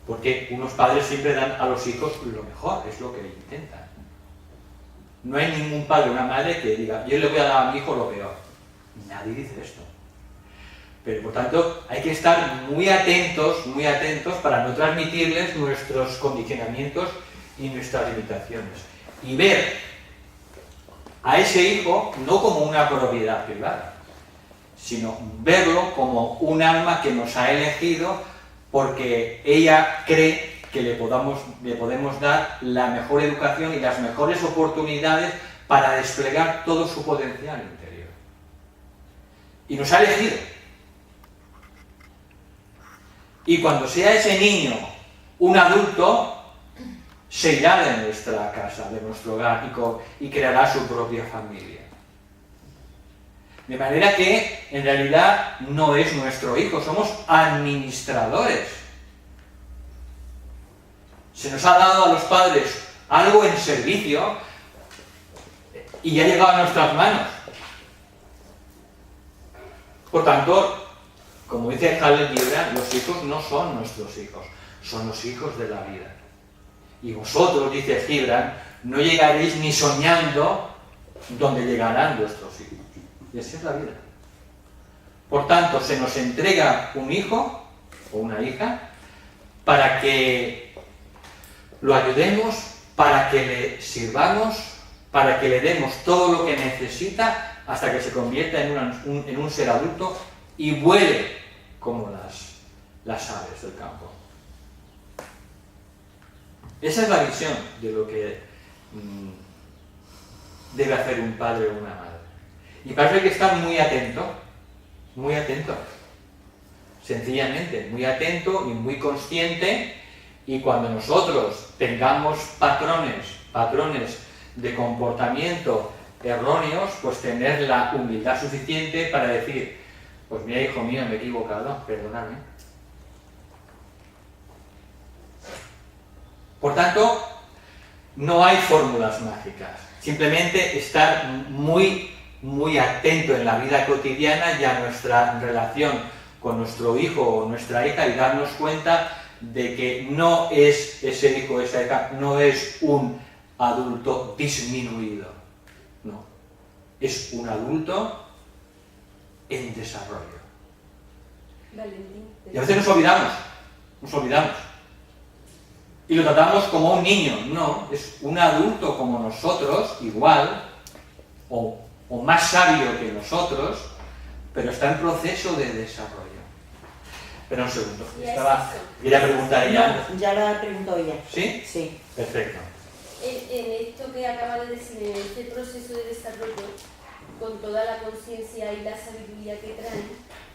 Speaker 2: Porque unos padres siempre dan a los hijos lo mejor, es lo que intentan. No hay ningún padre o una madre que diga, yo le voy a dar a mi hijo lo peor. Nadie dice esto. Pero por tanto hay que estar muy atentos para no transmitirles nuestros condicionamientos y nuestras limitaciones. Y ver a ese hijo no como una propiedad privada, sino verlo como un alma que nos ha elegido porque ella cree que le podemos dar la mejor educación y las mejores oportunidades para desplegar todo su potencial interior. Y nos ha elegido. Y cuando sea ese niño un adulto, se irá de nuestra casa, de nuestro hogar y creará su propia familia. De manera que, en realidad, no es nuestro hijo, somos administradores. Se nos ha dado a los padres algo en servicio y ya ha llegado a nuestras manos. Por tanto, como dice Khalil Gibran, los hijos no son nuestros hijos, son los hijos de la vida. Y vosotros, dice Gibran, no llegaréis ni soñando donde llegarán vuestros hijos. Y así es la vida. Por tanto, se nos entrega un hijo o una hija para que lo ayudemos, para que le sirvamos, para que le demos todo lo que necesita hasta que se convierta en un ser adulto y vuele como las aves del campo. Esa es la visión de lo que debe hacer un padre o una madre. Y para eso hay que estar muy atento, sencillamente, muy atento y muy consciente Y cuando nosotros tengamos patrones de comportamiento erróneos, pues tener la humildad suficiente para decir, pues mira, hijo mío, me he equivocado, perdóname. Por tanto, no hay fórmulas mágicas, simplemente estar muy atento en la vida cotidiana y a nuestra relación con nuestro hijo o nuestra hija y darnos cuenta de que no es ese hijo o esa hija, no es un adulto disminuido, no, es un adulto en desarrollo. Y a veces nos olvidamos. Y lo tratamos como un niño, no, es un adulto como nosotros, igual, o más sabio que nosotros, pero está en proceso de desarrollo. Espera un segundo, quería preguntar ella.
Speaker 5: No, ya lo ha preguntado ella.
Speaker 2: ¿Sí?
Speaker 5: Sí.
Speaker 2: Perfecto.
Speaker 9: En esto que acaba de decir, en este proceso de desarrollo, con toda la conciencia y la sabiduría que traen,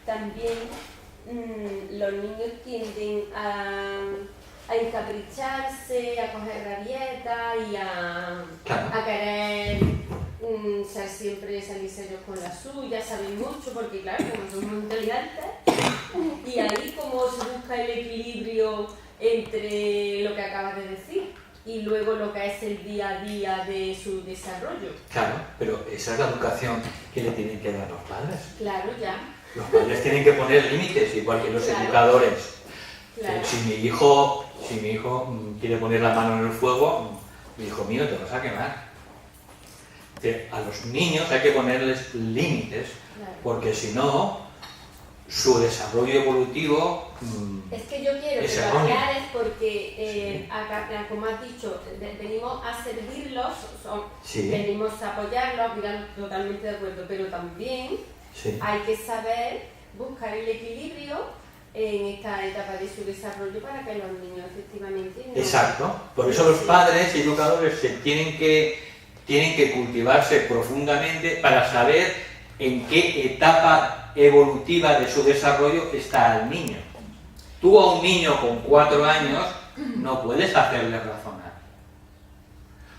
Speaker 9: también los niños tienden a encapricharse, a coger rabieta y a querer ser siempre salirse ellos con la suya, saben mucho, porque claro, como son muy inteligentes, y ahí como se busca el equilibrio entre lo que acabas de decir y luego lo que es el día a día de su desarrollo.
Speaker 2: Claro, pero esa es la educación que le tienen que dar los padres.
Speaker 9: Claro, ya.
Speaker 2: Los padres tienen que poner límites, igual que los educadores.
Speaker 9: Claro.
Speaker 2: Si mi hijo quiere poner la mano en el fuego, hijo mío, te vas a quemar. A los niños hay que ponerles límites, porque si no, su desarrollo evolutivo
Speaker 9: es que yo quiero que lo aclares porque, como has dicho, venimos a servirlos, venimos a apoyarlos, mira, totalmente de acuerdo, pero también hay que saber buscar el equilibrio en esta etapa de su desarrollo para que los niños efectivamente no...
Speaker 2: Exacto, por eso los padres y educadores tienen que cultivarse profundamente para saber en qué etapa evolutiva de su desarrollo está el niño. Tú a un niño con 4 años no puedes hacerle razonar,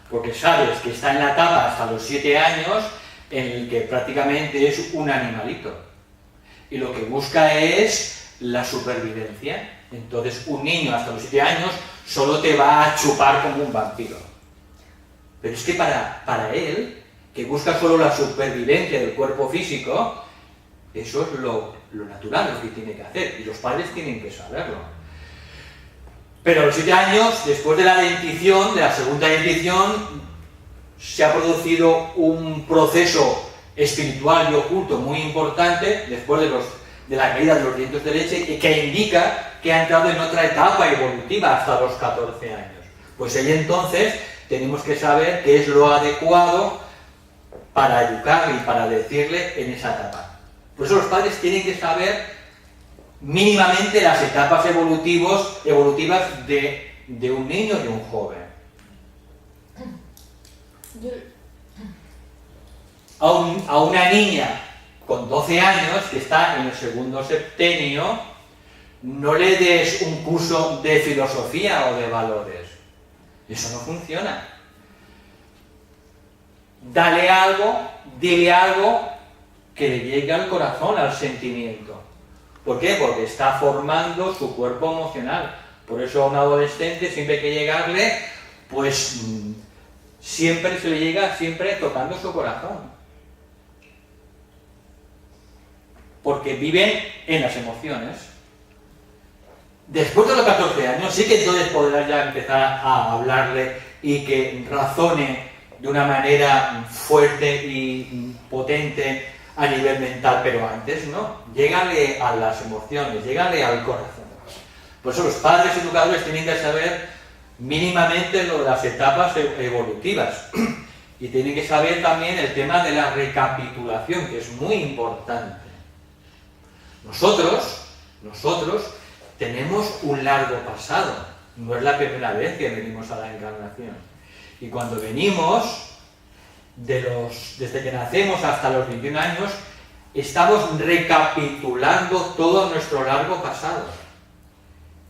Speaker 2: porque sabes que está en la etapa hasta los 7 años en el que prácticamente es un animalito y lo que busca es la supervivencia. Entonces un niño hasta los 7 años solo te va a chupar como un vampiro. Pero es que para él, que busca solo la supervivencia del cuerpo físico, eso es lo natural, lo que tiene que hacer, y los padres tienen que saberlo. Pero a los 7 años, después de la dentición, de la segunda dentición, se ha producido un proceso espiritual y oculto muy importante, después de la caída de los dientes de leche, que indica que ha entrado en otra etapa evolutiva hasta los 14 años. Pues ahí entonces tenemos que saber qué es lo adecuado para educarle y para decirle en esa etapa. Por eso los padres tienen que saber mínimamente las etapas evolutivas de un niño y un joven. A una niña con 12 años que está en el segundo septenio, no le des un curso de filosofía o de valores. Eso no funciona. Dale algo, dile algo que le llegue al corazón, al sentimiento. ¿Por qué? Porque está formando su cuerpo emocional. Por eso a un adolescente siempre hay que llegarle, pues siempre se le llega tocando su corazón. Porque viven en las emociones. Después de los 14 años sí que entonces podrás ya empezar a hablarle y que razone de una manera fuerte y potente a nivel mental, pero antes no. Llégale a las emociones, llégale al corazón. Por eso los padres educadores tienen que saber mínimamente lo de las etapas evolutivas y tienen que saber también el tema de la recapitulación, que es muy importante. Nosotros tenemos un largo pasado, no es la primera vez que venimos a la encarnación. Y cuando venimos, desde que nacemos hasta los 21 años, estamos recapitulando todo nuestro largo pasado.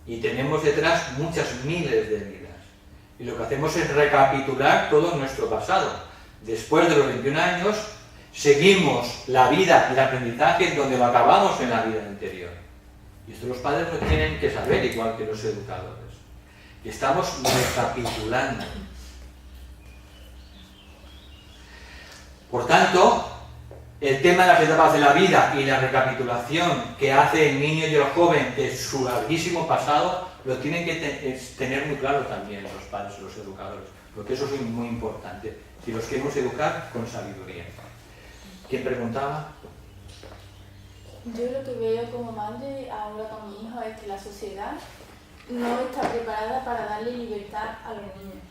Speaker 2: y tenemos detrás muchas miles de vidas. Y lo que hacemos es recapitular todo nuestro pasado. Después de los 21 años, seguimos la vida y el aprendizaje donde lo acabamos en la vida anterior. Y esto los padres lo tienen que saber, igual que los educadores. Y estamos recapitulando. Por tanto, el tema de las etapas de la vida y la recapitulación que hace el niño y el joven de su larguísimo pasado, lo tienen que tener muy claro también los padres y los educadores, porque eso es muy importante, si los queremos educar con sabiduría. ¿Quién preguntaba?
Speaker 7: Yo lo que veo como madre ahora con mi hijo es que la sociedad no está preparada para darle libertad a los niños.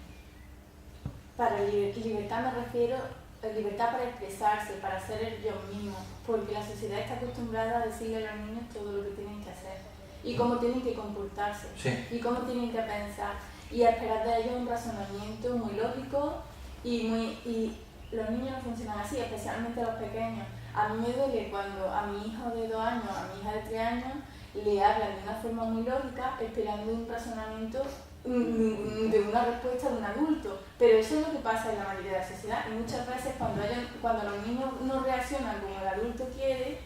Speaker 7: Para libertad me refiero a libertad para expresarse, para ser ellos mismos, porque la sociedad está acostumbrada a decirle a los niños todo lo que tienen que hacer y cómo tienen que comportarse,
Speaker 2: Sí.
Speaker 7: y cómo tienen que pensar, y a esperar de ellos un razonamiento muy lógico y los niños no funcionan así, especialmente los pequeños. A mí me duele cuando a mi hijo de 2 años, a mi hija de 3 años, le hablan de una forma muy lógica, esperando un razonamiento de una respuesta de un adulto. Pero eso es lo que pasa en la mayoría de la sociedad. Y muchas veces cuando los niños no reaccionan como el adulto quiere,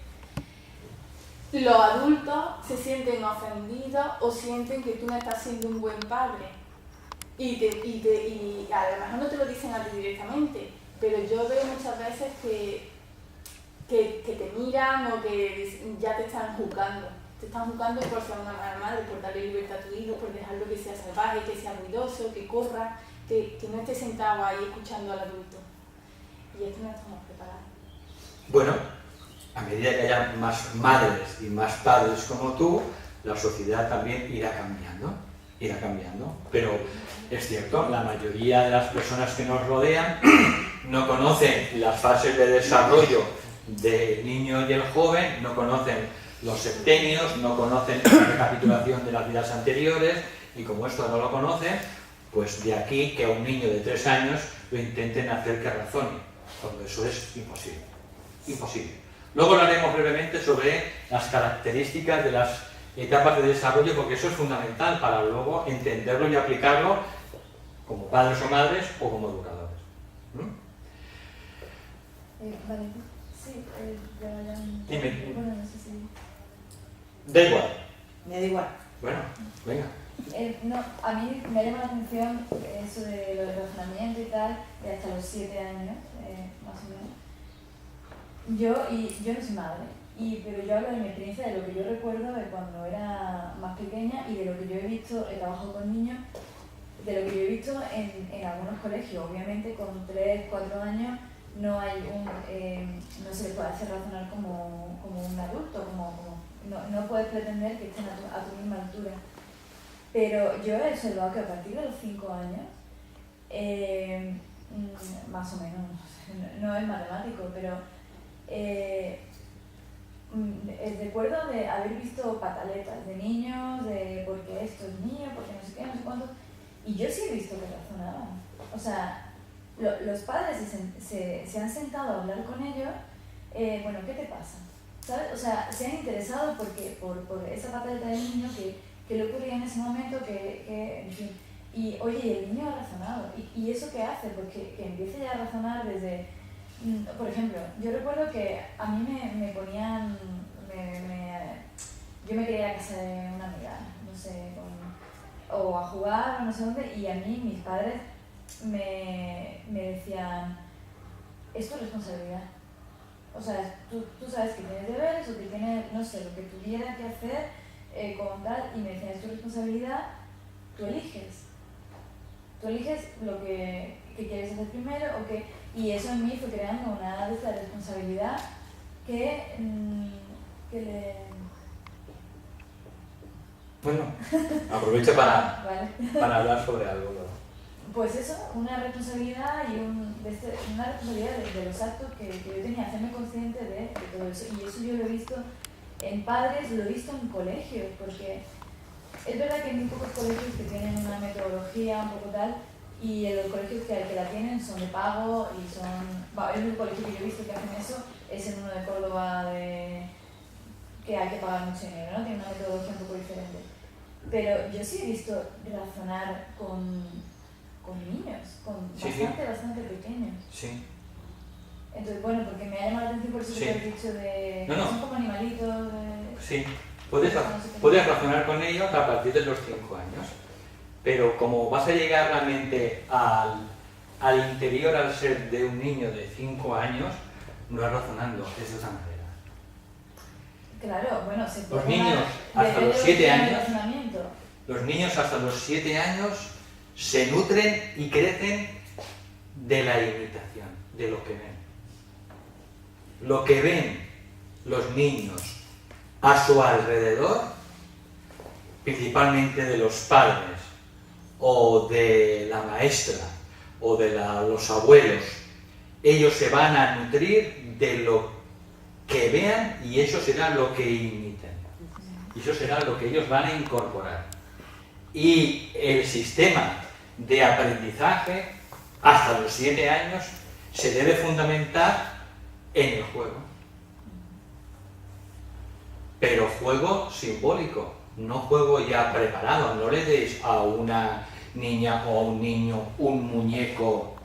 Speaker 7: los adultos se sienten ofendidos o sienten que tú no estás siendo un buen padre. Y a lo mejor no te lo dicen a ti directamente, pero yo veo muchas veces que te miran o que ya te están juzgando. Te están juzgando por ser una mala madre, por darle libertad a tu hijo, por dejarlo que sea salvaje, que sea ruidoso, que corra, que no esté sentado ahí escuchando al adulto. Y esto no estamos preparados.
Speaker 2: Bueno, a medida que haya más madres y más padres como tú, la sociedad también irá cambiando. Pero es cierto, la mayoría de las personas que nos rodean no conocen las fases de desarrollo del niño y el joven, no conocen los septenios, no conocen la recapitulación de las vidas anteriores, y como esto no lo conocen, pues de aquí que a un niño de 3 años lo intenten hacer que razone, cuando eso es imposible. Imposible. Luego hablaremos brevemente sobre las características de las etapas de desarrollo, porque eso es fundamental para luego entenderlo y aplicarlo como padres o madres o como educadores.
Speaker 3: Vale, sí,
Speaker 2: Dime.
Speaker 3: bueno, no sé si...
Speaker 2: Da igual.
Speaker 5: Me da igual.
Speaker 2: Bueno, venga.
Speaker 3: No, a mí me llama la atención eso de lo del razonamiento y tal, de hasta los 7 años, más o menos. Yo no soy madre, pero yo hablo de mi experiencia, de lo que yo recuerdo de cuando era más pequeña y de lo que yo he visto, he trabajado con niños, de lo que yo he visto en algunos colegios. Obviamente con 3, 4 años no hay no se les puede hacer razonar como un adulto, no puedes pretender que estén a tu misma altura. Pero yo he observado que a partir de los 5 años, más o menos, no es matemático, pero recuerdo de haber visto pataletas de niños, de por qué esto es mío, porque no sé qué, no sé cuánto, y yo sí he visto que razonaban. O sea, los padres se han sentado a hablar con ellos, bueno, ¿qué te pasa? ¿Sabes? O sea, se han interesado por esa pataleta del niño que le ocurría en ese momento, en fin. Y oye, el niño ha razonado. ¿Y eso qué hace? Porque que empiece ya a razonar desde... Por ejemplo, yo recuerdo que a mí me ponían... yo me quería ir a casa de una amiga, no sé, o a jugar o no sé dónde, y a mí mis padres me decían, es tu responsabilidad. O sea, tú sabes que tienes deberes o que tienes, no sé, lo que tuviera que hacer con tal, y me decían, es tu responsabilidad, tú eliges. Tú eliges lo que quieres hacer primero, y eso en mí fue creando una responsabilidad que le...
Speaker 2: Bueno, aprovecho para
Speaker 3: Vale.
Speaker 2: hablar sobre algo. ¿No?
Speaker 3: Pues eso, una responsabilidad y una responsabilidad de los actos que yo tenía, hacerme consciente de todo eso. Y eso yo lo he visto en padres, lo he visto en colegios, porque es verdad que hay muy pocos colegios que tienen una metodología un poco tal, y los colegios que la tienen son de pago y son... el único colegio que yo he visto que hacen eso es en uno de Córdoba, que hay que pagar mucho dinero, ¿no? Tiene una metodología un poco diferente.
Speaker 10: Pero yo sí he visto razonar con niños, con bastante pequeños.
Speaker 2: Sí.
Speaker 10: Entonces, bueno, porque me ha llamado la atención por eso que has dicho de...
Speaker 2: No.
Speaker 10: Son como animalitos...
Speaker 2: Sí, puedes razonar con ellos a partir de los 5 años, pero como vas a llegar realmente al interior, al ser de un niño de 5 años, no es razonando, es de otra manera.
Speaker 10: Claro, bueno, se puede...
Speaker 2: Los niños hasta los 7 años, los niños hasta los 7 años se nutren y crecen de la imitación, de lo que ven. Lo que ven los niños a su alrededor, principalmente de los padres, o de la maestra, o de los abuelos, ellos se van a nutrir de lo que vean y eso será lo que imiten. Y eso será lo que ellos van a incorporar. Y el sistema de aprendizaje hasta los 7 años se debe fundamentar en el juego. Pero juego simbólico, no juego ya preparado. No le deis a una niña o a un niño un muñeco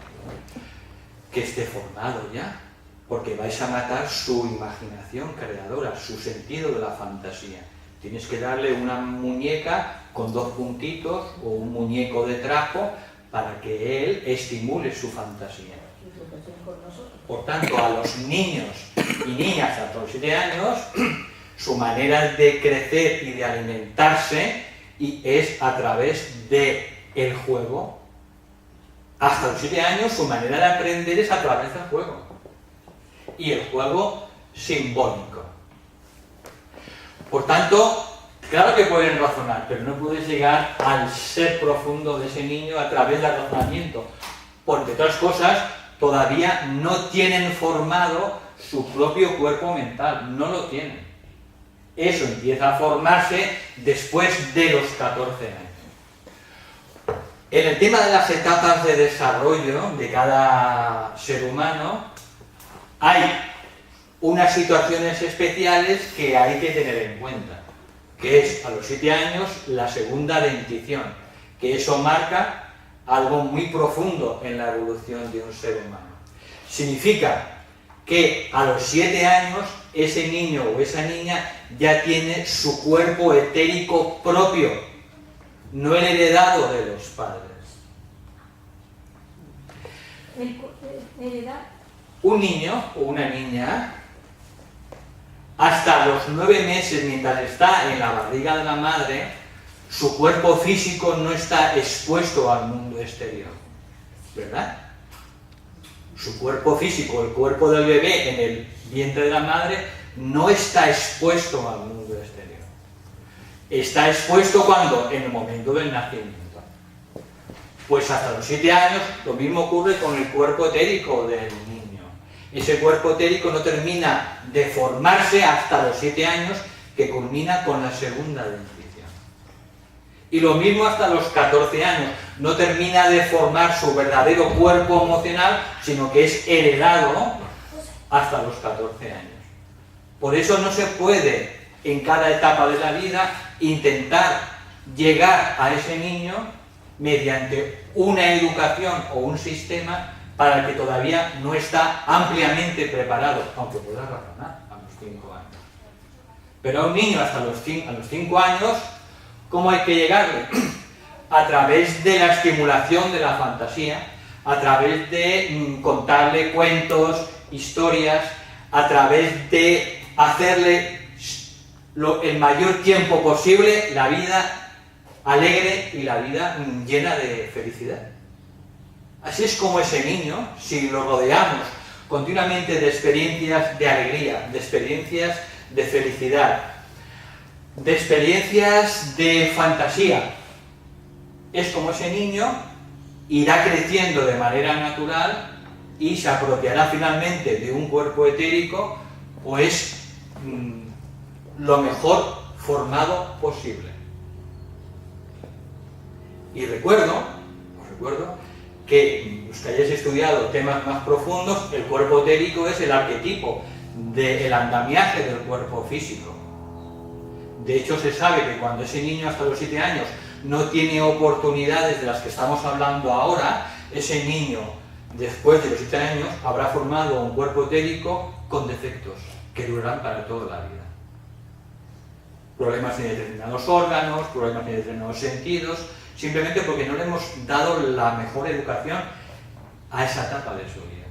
Speaker 2: que esté formado ya, porque vais a matar su imaginación creadora, su sentido de la fantasía. Tienes que darle una muñeca con 2 puntitos o un muñeco de trapo para que él estimule su fantasía. Por tanto, a los niños y niñas hasta los 7 años, su manera de crecer y de alimentarse es a través del juego. Hasta los 7 años, su manera de aprender es a través del juego. Y el juego simbólico. Por tanto, claro que pueden razonar, pero no puedes llegar al ser profundo de ese niño a través del razonamiento, porque otras cosas todavía no tienen formado su propio cuerpo mental, no lo tienen. Eso empieza a formarse después de los 14 años. En el tema de las etapas de desarrollo de cada ser humano, hay unas situaciones especiales que hay que tener en cuenta, que es a los 7 años la segunda dentición, que eso marca algo muy profundo en la evolución de un ser humano. Significa que a los 7 años ese niño o esa niña ya tiene su cuerpo etérico propio, no el heredado de los padres. Un niño o una niña, hasta los 9 meses, mientras está en la barriga de la madre, su cuerpo físico no está expuesto al mundo exterior, ¿verdad? Su cuerpo físico, el cuerpo del bebé en el vientre de la madre, no está expuesto al mundo exterior. Está expuesto cuando, en el momento del nacimiento. Pues hasta los 7 años lo mismo ocurre con el cuerpo etérico del niño. Ese cuerpo etérico no termina de formarse hasta los 7 años, que culmina con la segunda dentición. Y lo mismo hasta los 14 años, no termina de formar su verdadero cuerpo emocional, sino que es heredado hasta los 14 años. Por eso no se puede, en cada etapa de la vida, intentar llegar a ese niño mediante una educación o un sistema para el que todavía no está ampliamente preparado, aunque pueda razonar a los 5 años. Pero a un niño hasta los 5 años, ¿cómo hay que llegarle? A través de la estimulación de la fantasía, a través de contarle cuentos, historias, a través de hacerle el mayor tiempo posible la vida alegre y la vida llena de felicidad. Así es como ese niño, si lo rodeamos continuamente de experiencias de alegría, de experiencias de felicidad, de experiencias de fantasía, es como ese niño irá creciendo de manera natural y se apropiará finalmente de un cuerpo etérico, pues lo mejor formado posible. Y os recuerdo que los que hayáis estudiado temas más profundos, el cuerpo etérico es el arquetipo del andamiaje del cuerpo físico. De hecho, se sabe que cuando ese niño hasta los 7 años no tiene oportunidades de las que estamos hablando ahora, ese niño, después de los 7 años, habrá formado un cuerpo etérico con defectos que durarán para toda la vida. Problemas en determinados órganos, problemas en determinados sentidos, simplemente porque no le hemos dado la mejor educación a esa etapa de su vida.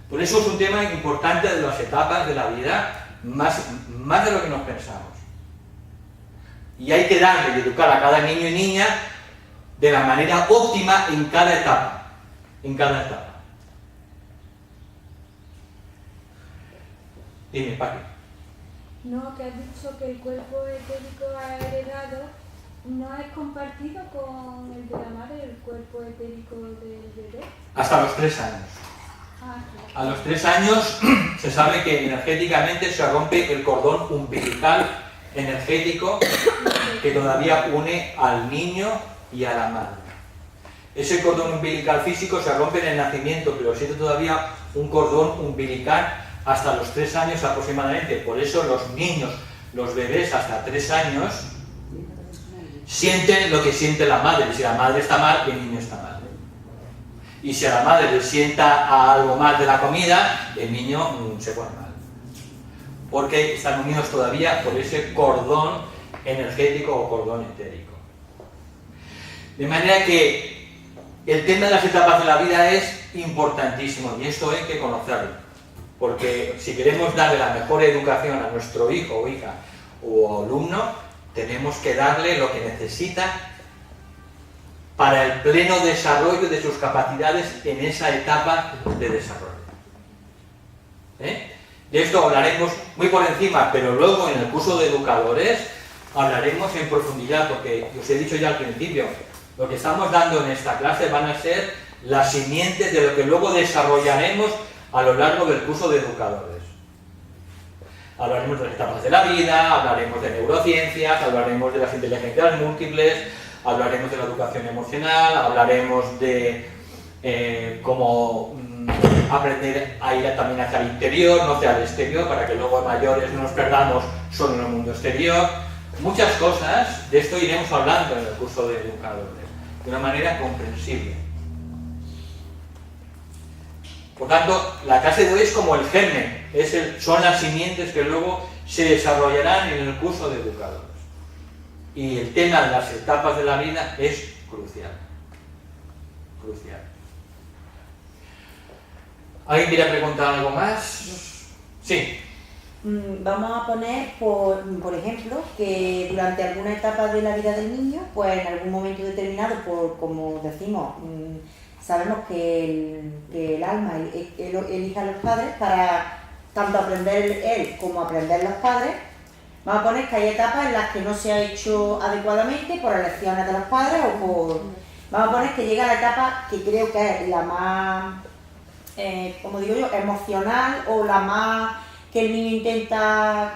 Speaker 2: Por eso es un tema importante de las etapas de la vida, más de lo que nos pensamos. Y hay que darle y educar a cada niño y niña de la manera óptima en cada etapa. En cada etapa. Dime, Paqui.
Speaker 3: No, que has dicho que el cuerpo etérico ha heredado, ¿no es compartido con el de la madre, el cuerpo etérico del bebé?
Speaker 2: Hasta los 3 años. A los 3 años se sabe que energéticamente se rompe el cordón umbilical energético que todavía une al niño y a la madre. Ese cordón umbilical físico se rompe en el nacimiento, pero siente todavía un cordón umbilical hasta los 3 años aproximadamente. Por eso los niños, los bebés hasta 3 años, sienten lo que siente la madre. Si la madre está mal, el niño está mal. Y si a la madre le sienta algo mal de la comida, el niño se pone mal. Porque están unidos todavía por ese cordón energético o cordón etérico. De manera que el tema de las etapas de la vida es importantísimo y esto hay que conocerlo. Porque si queremos darle la mejor educación a nuestro hijo o hija o alumno, tenemos que darle lo que necesita para el pleno desarrollo de sus capacidades en esa etapa de desarrollo. De esto hablaremos muy por encima, pero luego en el curso de educadores hablaremos en profundidad, porque os he dicho ya al principio, lo que estamos dando en esta clase van a ser las simientes de lo que luego desarrollaremos a lo largo del curso de educadores. Hablaremos de las etapas de la vida, hablaremos de neurociencias, hablaremos de las inteligencias múltiples, hablaremos de la educación emocional, hablaremos de cómo aprender a ir también hacia el interior, no hacia el exterior, para que luego mayores no nos perdamos solo en el mundo exterior. Muchas cosas, de esto iremos hablando en el curso de educadores, de una manera comprensible. Por tanto, la clase de hoy es como el germen, son las simientes que luego se desarrollarán en el curso de educadores. Y el tema de las etapas de la vida es crucial. Crucial. ¿Alguien quiere preguntar algo más? Sí.
Speaker 11: Vamos a poner, por ejemplo, que durante alguna etapa de la vida del niño, pues en algún momento determinado, como decimos, sabemos que el alma elige a los padres para tanto aprender él como aprender los padres. Vamos a poner que hay etapas en las que no se ha hecho adecuadamente por elecciones de los padres o por... Vamos a poner que llega la etapa que creo que es la más, como digo yo, emocional o la más que el niño intenta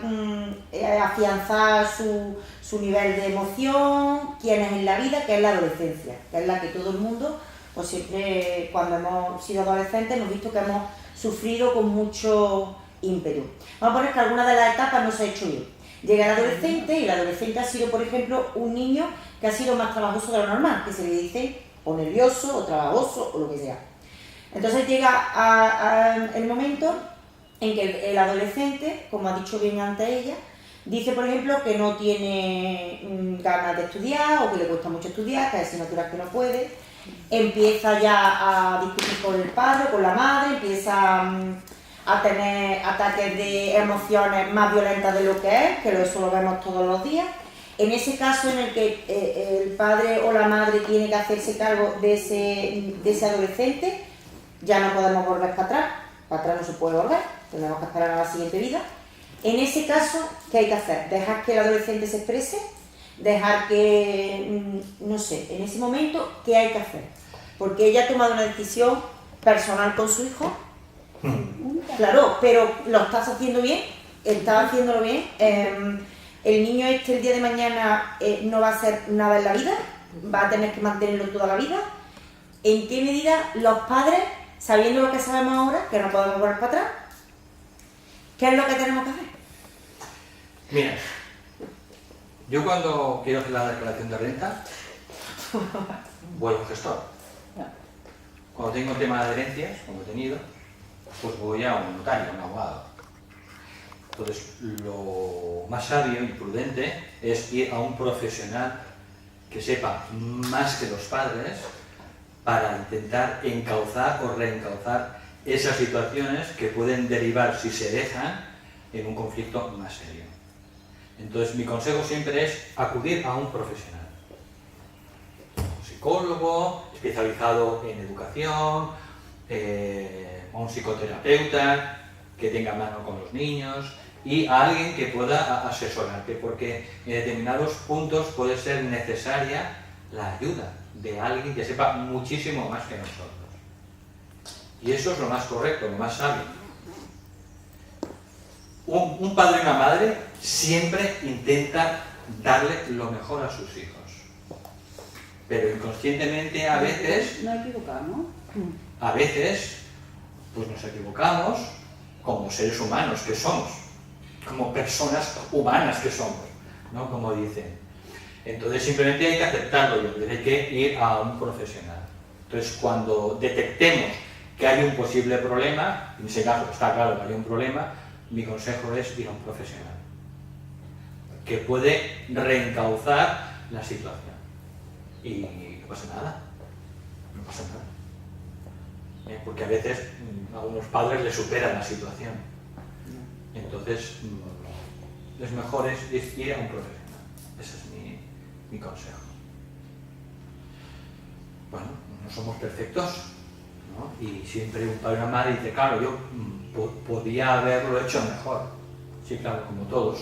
Speaker 11: afianzar su nivel de emoción, quién es en la vida, que es la adolescencia, que es la que todo el mundo, pues siempre cuando hemos sido adolescentes hemos visto que hemos sufrido con mucho ímpetu. Vamos a poner que alguna de las etapas no se ha hecho bien. Llega el adolescente y el adolescente ha sido, por ejemplo, un niño que ha sido más trabajoso de lo normal, que se le dice o nervioso o trabajoso o lo que sea. Entonces llega el momento en que el adolescente, como ha dicho bien antes ella, dice, por ejemplo, que no tiene ganas de estudiar o que le cuesta mucho estudiar, que hay asignaturas que no puede, empieza ya a discutir con el padre o con la madre, empieza a tener ataques de emociones más violentas de lo que es, que eso lo vemos todos los días. En ese caso en el que el padre o la madre tiene que hacerse cargo de ese adolescente, ya no podemos volver para atrás no se puede volver, tenemos que esperar a la siguiente vida. En ese caso, ¿qué hay que hacer? Dejar que el adolescente se exprese, dejar que, no sé, en ese momento, ¿qué hay que hacer? Porque ella ha tomado una decisión personal con su hijo, claro, pero lo estás haciendo bien, estás haciéndolo bien. El niño el día de mañana no va a hacer nada en la vida, va a tener que mantenerlo toda la vida. ¿En qué medida los padres, sabiendo lo que sabemos ahora, que no podemos volver para atrás, qué es lo que tenemos que hacer?
Speaker 2: Mira, Yo cuando quiero hacer la declaración de renta, voy a un gestor. Cuando tengo tema de herencias, como he tenido, pues voy a un notario, a un abogado. Entonces, lo más sabio y prudente es ir a un profesional que sepa más que los padres para intentar encauzar o reencauzar esas situaciones que pueden derivar, si se dejan, en un conflicto más serio. Entonces, mi consejo siempre es acudir a un profesional. Un psicólogo especializado en educación, un psicoterapeuta que tenga mano con los niños y a alguien que pueda asesorarte, porque en determinados puntos puede ser necesaria la ayuda de alguien que sepa muchísimo más que nosotros. Y eso es lo más correcto, lo más sabio. Un padre y una madre siempre intenta darle lo mejor a sus hijos. Pero inconscientemente a veces...
Speaker 11: No equivocamos.
Speaker 2: A veces, pues nos equivocamos como seres humanos que somos, como personas humanas que somos, ¿no? Como dicen. Entonces simplemente hay que aceptarlo y hay que ir a un profesional. Entonces cuando detectemos que hay un posible problema, en ese caso está claro que hay un problema, mi consejo es ir a un profesional que puede reencauzar la situación. Y no pasa nada, no pasa nada. Porque a veces a unos padres les supera la situación. Entonces, es mejor es ir a un profesional. Ese es mi consejo. Bueno, no somos perfectos, ¿no? Y siempre un padre o una madre dice, claro, yo podía haberlo hecho mejor. Sí, claro, como todos.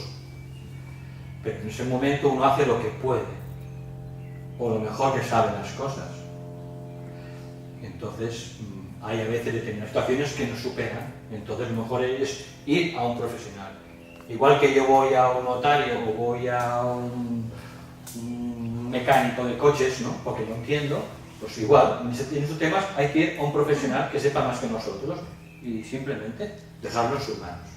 Speaker 2: Pero en ese momento uno hace lo que puede, o lo mejor que sabe las cosas. Entonces, hay a veces determinadas situaciones que nos superan. Entonces, lo mejor es ir a un profesional. Igual que yo voy a un notario o voy a un mecánico de coches, ¿no? Porque no entiendo, pues igual, en esos temas hay que ir a un profesional que sepa más que nosotros y simplemente dejarlo en sus manos.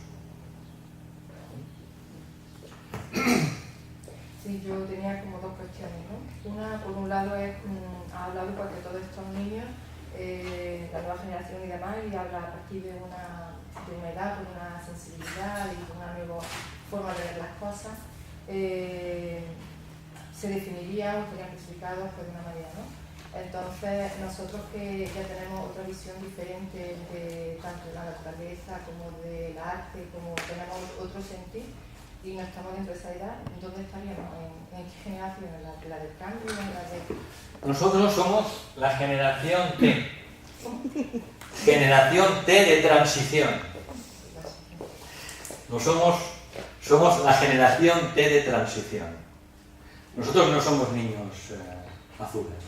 Speaker 12: Sí, yo tenía como dos cuestiones, ¿no? Una, por un lado, es ha hablado porque todos estos niños, la nueva generación y demás, y habla a partir de una edad, con una sensibilidad y con una nueva forma de ver las cosas, se definirían o serían clasificados pues, de una manera, ¿no? Entonces, nosotros que ya tenemos otra visión diferente de tanto de la naturaleza como del arte, como tenemos otro sentir, y no estamos dentro de esa edad, ¿dónde estaríamos? ¿En qué generación? ¿En la del cambio? ¿En la de...?
Speaker 2: Nosotros somos la generación T. Generación T de transición. Somos la generación T de transición. Nosotros no somos niños azules.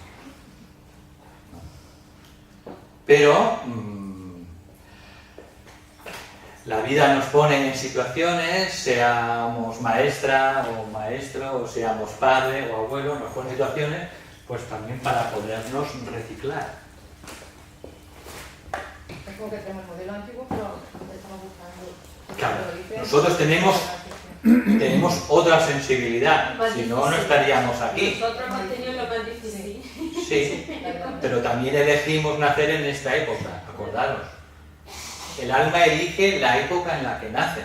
Speaker 2: Pero la vida nos pone en situaciones, seamos maestra o maestro, o seamos padre o abuelo, nos pone en situaciones pues también para podernos reciclar.
Speaker 12: Es como que tenemos el modelo antiguo, pero estamos buscando...
Speaker 2: Claro, nosotros tenemos otra sensibilidad, si no, no estaríamos aquí.
Speaker 9: Nosotros hemos tenido lo más difícil.
Speaker 2: Sí, pero también elegimos nacer en esta época, acordaros. El alma elige la época en la que nace,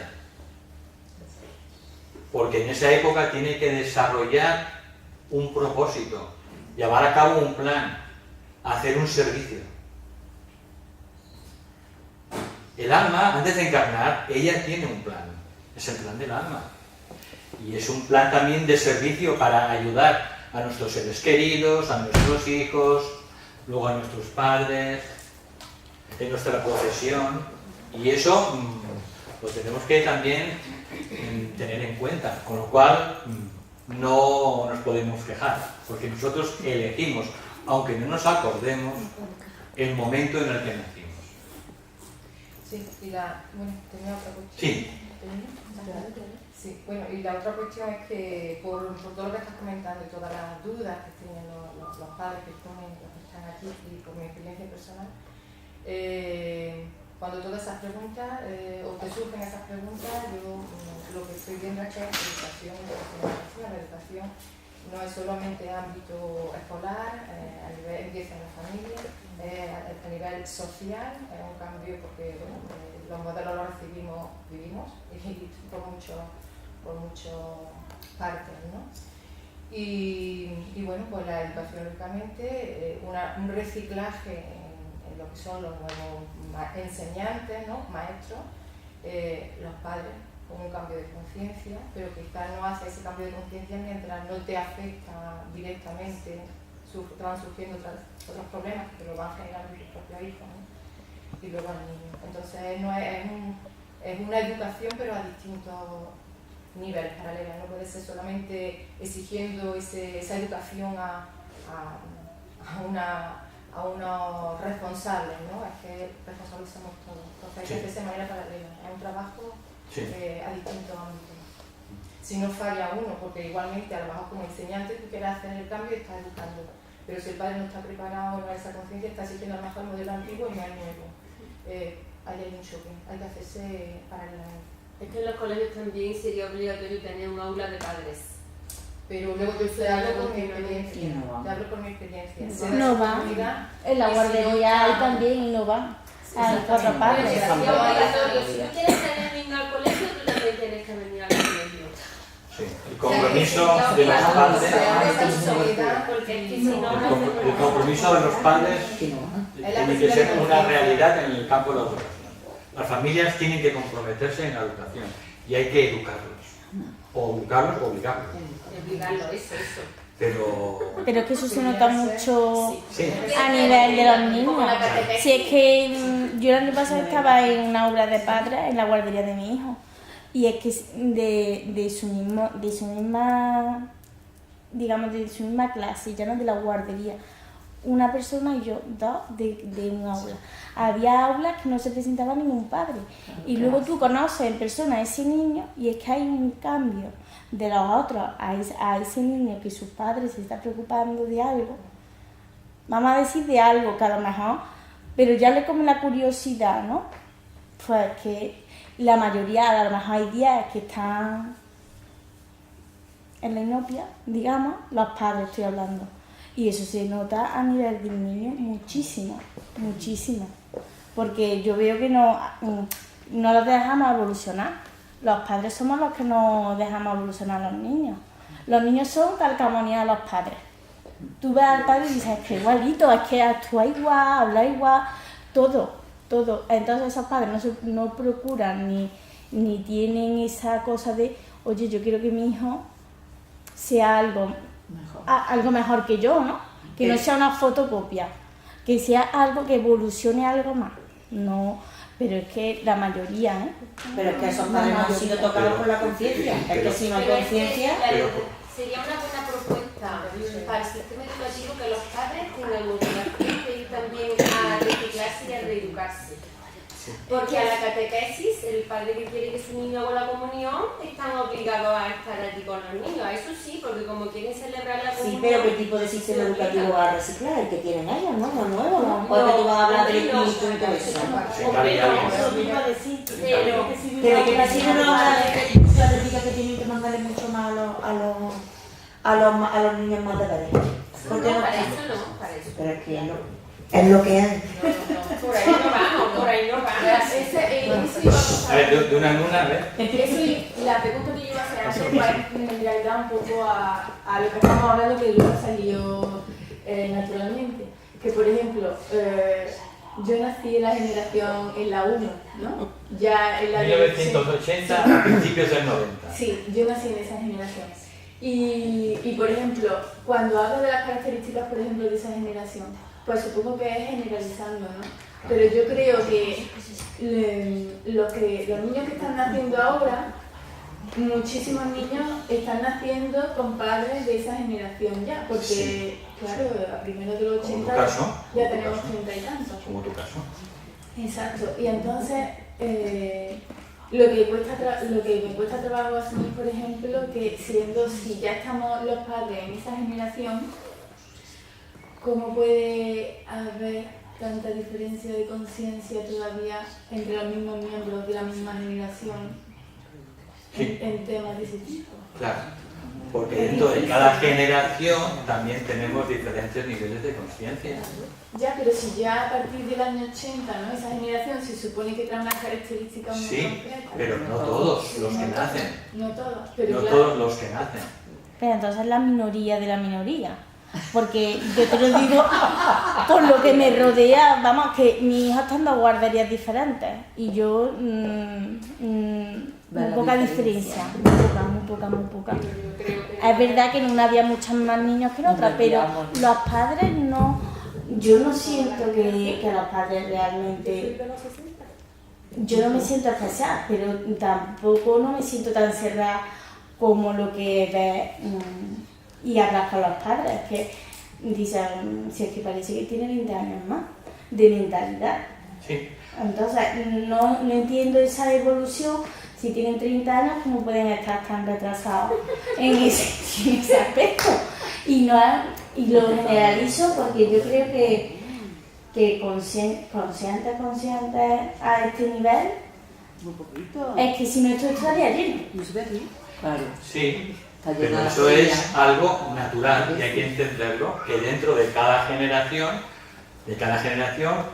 Speaker 2: porque en esa época tiene que desarrollar un propósito, llevar a cabo un plan, hacer un servicio. El alma, antes de encarnar, ella tiene un plan, es el plan del alma. Y es un plan también de servicio para ayudar a nuestros seres queridos, a nuestros hijos, luego a nuestros padres, en nuestra profesión. Y eso lo tenemos que también tener en cuenta, con lo cual no nos podemos quejar, porque nosotros elegimos, aunque no nos acordemos, el momento en el que nacimos.
Speaker 12: Sí, y bueno, tenía otra cuestión.
Speaker 2: Sí.
Speaker 12: Sí, bueno, y la otra cuestión es que por todo lo que estás comentando y todas las dudas que tienen los padres que están aquí y por mi experiencia personal, Cuando todas esas preguntas, o te surgen esas preguntas, yo lo que estoy viendo es que la educación no es solamente ámbito escolar, a nivel empieza en la familia, a nivel social, es un cambio porque bueno, los modelos los vivimos y por muchas partes, ¿no? Y bueno, pues la educación, lógicamente, un reciclaje en lo que son los nuevos enseñantes, ¿no? Maestros, los padres, con un cambio de conciencia, pero quizás no hace ese cambio de conciencia mientras no te afecta directamente, te van surgiendo otros problemas que lo van generando tus propios hijos, ¿no? Y luego al niño. Entonces no es una educación, pero a distintos niveles paralelos. No puede ser solamente exigiendo esa educación a unos responsables, ¿no? Es que responsables somos todos. Entonces hay que hacerse de manera paralela. Es un trabajo a distintos ámbitos. Si no falla uno, porque igualmente a lo mejor como enseñante tú quieres hacer el cambio y estás educando, pero si el padre no está preparado, no hay esa conciencia, está siguiendo a lo mejor el modelo antiguo y no hay nuevo. Ahí hay un choque, hay que hacerse paralelamente.
Speaker 9: Es que en los colegios también sería obligatorio tener un aula de padres.
Speaker 12: Pero luego te hablo por mi experiencia. Te hablo por mi experiencia.
Speaker 8: No va. En la guardería hay también y no va. Hay 4 padres.
Speaker 9: Si tú quieres tener niño al colegio, tú también tienes que venir al colegio.
Speaker 2: Sí. El compromiso de los padres. El compromiso de los padres tiene que ser una realidad en el campo de la educación. Las familias tienen que comprometerse en la educación y hay que educarlos. O educarlos o obligarlos.
Speaker 9: Obligarlos, eso.
Speaker 8: Pero es que eso se nota mucho a nivel de los niños. Si es que yo el año pasado estaba en una obra de padres en la guardería de mi hijo. Y es que de su misma clase, ya no de la guardería, una persona y yo, 2 de un aula. Había aulas que no se presentaba ningún padre. Y luego tú conoces en persona a ese niño y es que hay un cambio de los otros a ese niño que sus padres se están preocupando de algo. Vamos a decir de algo que a lo mejor, pero ya le come la curiosidad, ¿no? Pues que la mayoría, a lo mejor hay 10 que están en la inopia, digamos, los padres estoy hablando. Y eso se nota a nivel del niño muchísimo, muchísimo. Porque yo veo que no los dejamos evolucionar. Los padres somos los que no dejamos evolucionar a los niños. Los niños son calcamonías de los padres. Tú ves al padre y dices, es que igualito, es que actúa igual, habla igual, todo. Entonces esos padres no procuran ni tienen esa cosa de, oye, yo quiero que mi hijo sea algo mejor que yo, ¿no? Que no sea una fotocopia, que sea algo que evolucione algo más. No, pero es que la mayoría, ¿eh?
Speaker 11: Pero es que esos padres no han sido tocados por la conciencia. Es que si no hay conciencia...
Speaker 9: Sería una buena propuesta para el sistema educativo que los padres tengan motivación de ir también a reciclarse y a reeducarse. Porque a la catequesis, el padre que quiere que su niño haga la comunión, están obligados a estar allí con los niños. Eso sí, porque como quieren celebrar la comunión...
Speaker 11: Sí, pero ¿qué tipo de sistema educativo va a reciclar? El que tienen ellos, ¿no? Lo nuevo, ¿no? Porque tú vas a hablar del espíritu y todo eso. Pero que así no nos habla de la que tienen que mandarle mucho más a los niños más de edad.
Speaker 9: No, para eso no, para eso.
Speaker 11: Pero es que no. Es lo que hay.
Speaker 9: Por ahí no vamos.
Speaker 2: A ver, de una en una, a ver.
Speaker 7: La pregunta que yo iba a hacer antes va en realidad un poco a lo que estamos hablando, que luego salió naturalmente. Que por ejemplo, yo nací en la generación en la 1, ¿no? Ya en la
Speaker 2: 1980 a principios del 90.
Speaker 7: Sí, yo nací en esa generación. Y por ejemplo, cuando hablo de las características, por ejemplo, de esa generación, pues supongo que es generalizando, ¿no? Pero yo creo que los niños que están naciendo ahora, muchísimos niños están naciendo con padres de esa generación ya, porque, claro, a primeros de los 80 ya tenemos 30 y tantos.
Speaker 2: Como tu caso.
Speaker 7: Exacto, y entonces lo que me cuesta trabajo asumir, por ejemplo, que si ya estamos los padres en esa generación, ¿cómo puede haber tanta diferencia de conciencia todavía entre los mismos miembros de la misma generación en temas de ese tipo.
Speaker 2: Claro, porque dentro de cada generación también tenemos diferentes niveles de conciencia.
Speaker 7: Ya, pero si ya a partir del año 80, ¿no? Esa generación se supone que trae unas características muy concretas.
Speaker 2: Pero no todos los que nacen.
Speaker 7: No todos, pero
Speaker 2: no todos los que nacen.
Speaker 8: Pero entonces la minoría de la minoría. Porque yo te lo digo por lo que me rodea, vamos, que mi hijo está en 2 guarderías diferentes y yo muy poca diferencia, muy poca. Es verdad que en una había muchos más niños que en otra, pero los padres no, yo no siento que los padres realmente, yo no me siento especial, pero tampoco no me siento tan cerrada como lo que ves y hablas con los padres, que dicen, si es que parece que tiene 20 años más de mentalidad.
Speaker 2: Sí.
Speaker 8: Entonces, no entiendo esa evolución. Si tienen 30 años, ¿cómo pueden estar tan retrasados en ese aspecto? Y lo generalizo porque yo creo que consciente a este nivel, es que si no esto estaría lleno.
Speaker 6: Claro.
Speaker 2: Sí, pero eso es algo natural y hay que entenderlo, que dentro de cada generación,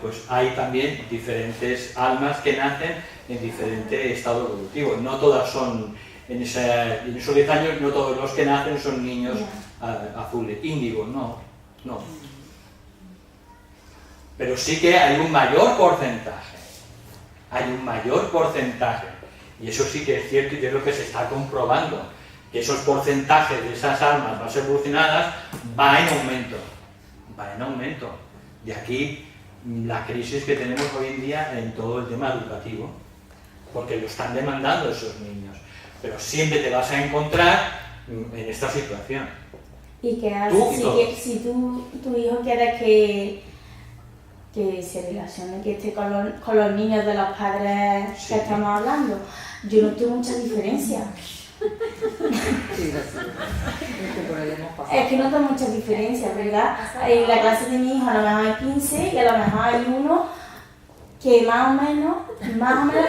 Speaker 2: pues hay también diferentes almas que nacen en diferente estado evolutivo. No todas son, en esos 10 años, no todos los que nacen son niños azules, índigos, no. Pero sí que hay un mayor porcentaje, y eso sí que es cierto y es lo que se está comprobando, que esos porcentajes de esas almas más evolucionadas va en aumento. De aquí la crisis que tenemos hoy en día en todo el tema educativo, porque lo están demandando esos niños, pero siempre te vas a encontrar en esta situación.
Speaker 8: ¿Y qué haces si tu hijo quiere que se relacione, que esté con los niños de los padres que estamos hablando? Yo no tengo mucha diferencia. Es que no tengo mucha diferencia, ¿verdad? En la clase de mi hijo a lo mejor hay 15 y a lo mejor hay uno que más o menos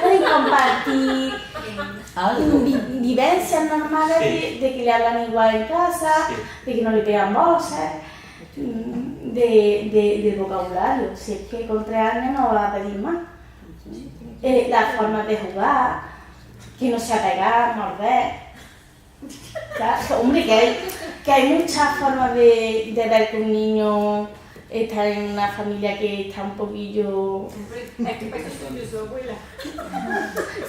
Speaker 8: pueden compartir vivencias normales de que le hablan igual en casa, de que no le pegan voces, de vocabulario. Si es que con 3 años no va a pedir más. Las formas de jugar, que no sea pegar, morder. Claro, hombre, que hay muchas formas de ver que un niño está en una familia que está un poquillo...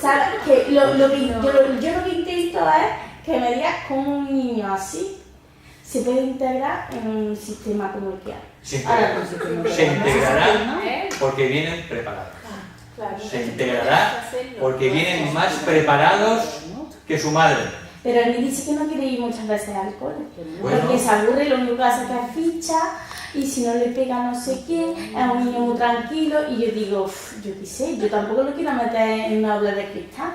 Speaker 8: ¿Sabes? Que yo lo que intento es que me digas cómo un niño así se puede integrar en un sistema como el que hay.
Speaker 2: Se integrará porque vienen preparados. Se integrará porque vienen más preparados que su madre.
Speaker 8: Pero él me dice que no quiere ir muchas veces al cole, porque se aburre, lo único que hace es sacar ficha y si no le pega no sé quién, es un niño muy tranquilo y yo digo, yo qué sé, yo tampoco lo quiero meter en una aula de cristal,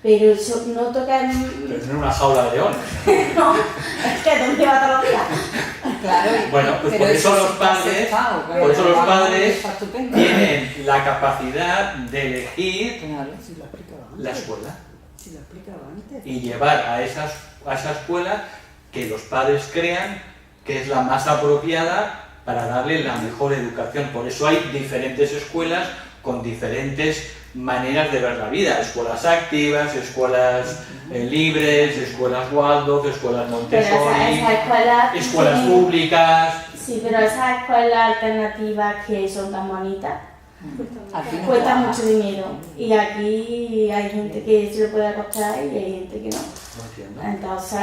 Speaker 8: pero eso noto que...
Speaker 2: Pero no en una jaula de leones.
Speaker 8: No, es que ¿dónde va todos los días?
Speaker 6: Claro,
Speaker 2: bueno, pues por eso los padres tienen la capacidad de elegir la escuela y llevar a esa escuela que los padres crean que es la más apropiada para darle la mejor educación. Por eso hay diferentes escuelas con diferentes maneras de ver la vida, escuelas activas, escuelas libres, escuelas Waldorf, escuelas Montessori, escuelas públicas.
Speaker 8: Sí, pero esas escuelas alternativas que son tan bonitas cuestan mucho dinero y aquí hay gente que se lo puede costar y hay gente que no. Entonces,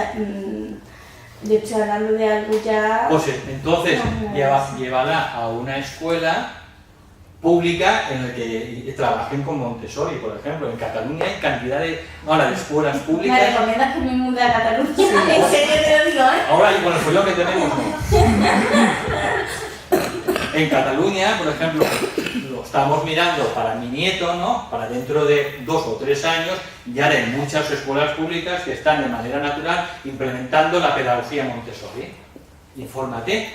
Speaker 8: yo estoy hablando de algo ya...
Speaker 2: Pues entonces, llévala a una escuela pública en la que trabajen con Montessori, por ejemplo. En Cataluña hay cantidad de escuelas públicas.
Speaker 8: ¿Me recomiendas que me mude a Cataluña? Sí. En serio te lo digo, ¿eh?
Speaker 2: Ahora, y con el follón que tenemos, En Cataluña, por ejemplo, lo estamos mirando para mi nieto, ¿no? Para dentro de 2 o 3 años, ya hay muchas escuelas públicas que están de manera natural implementando la pedagogía Montessori. Infórmate.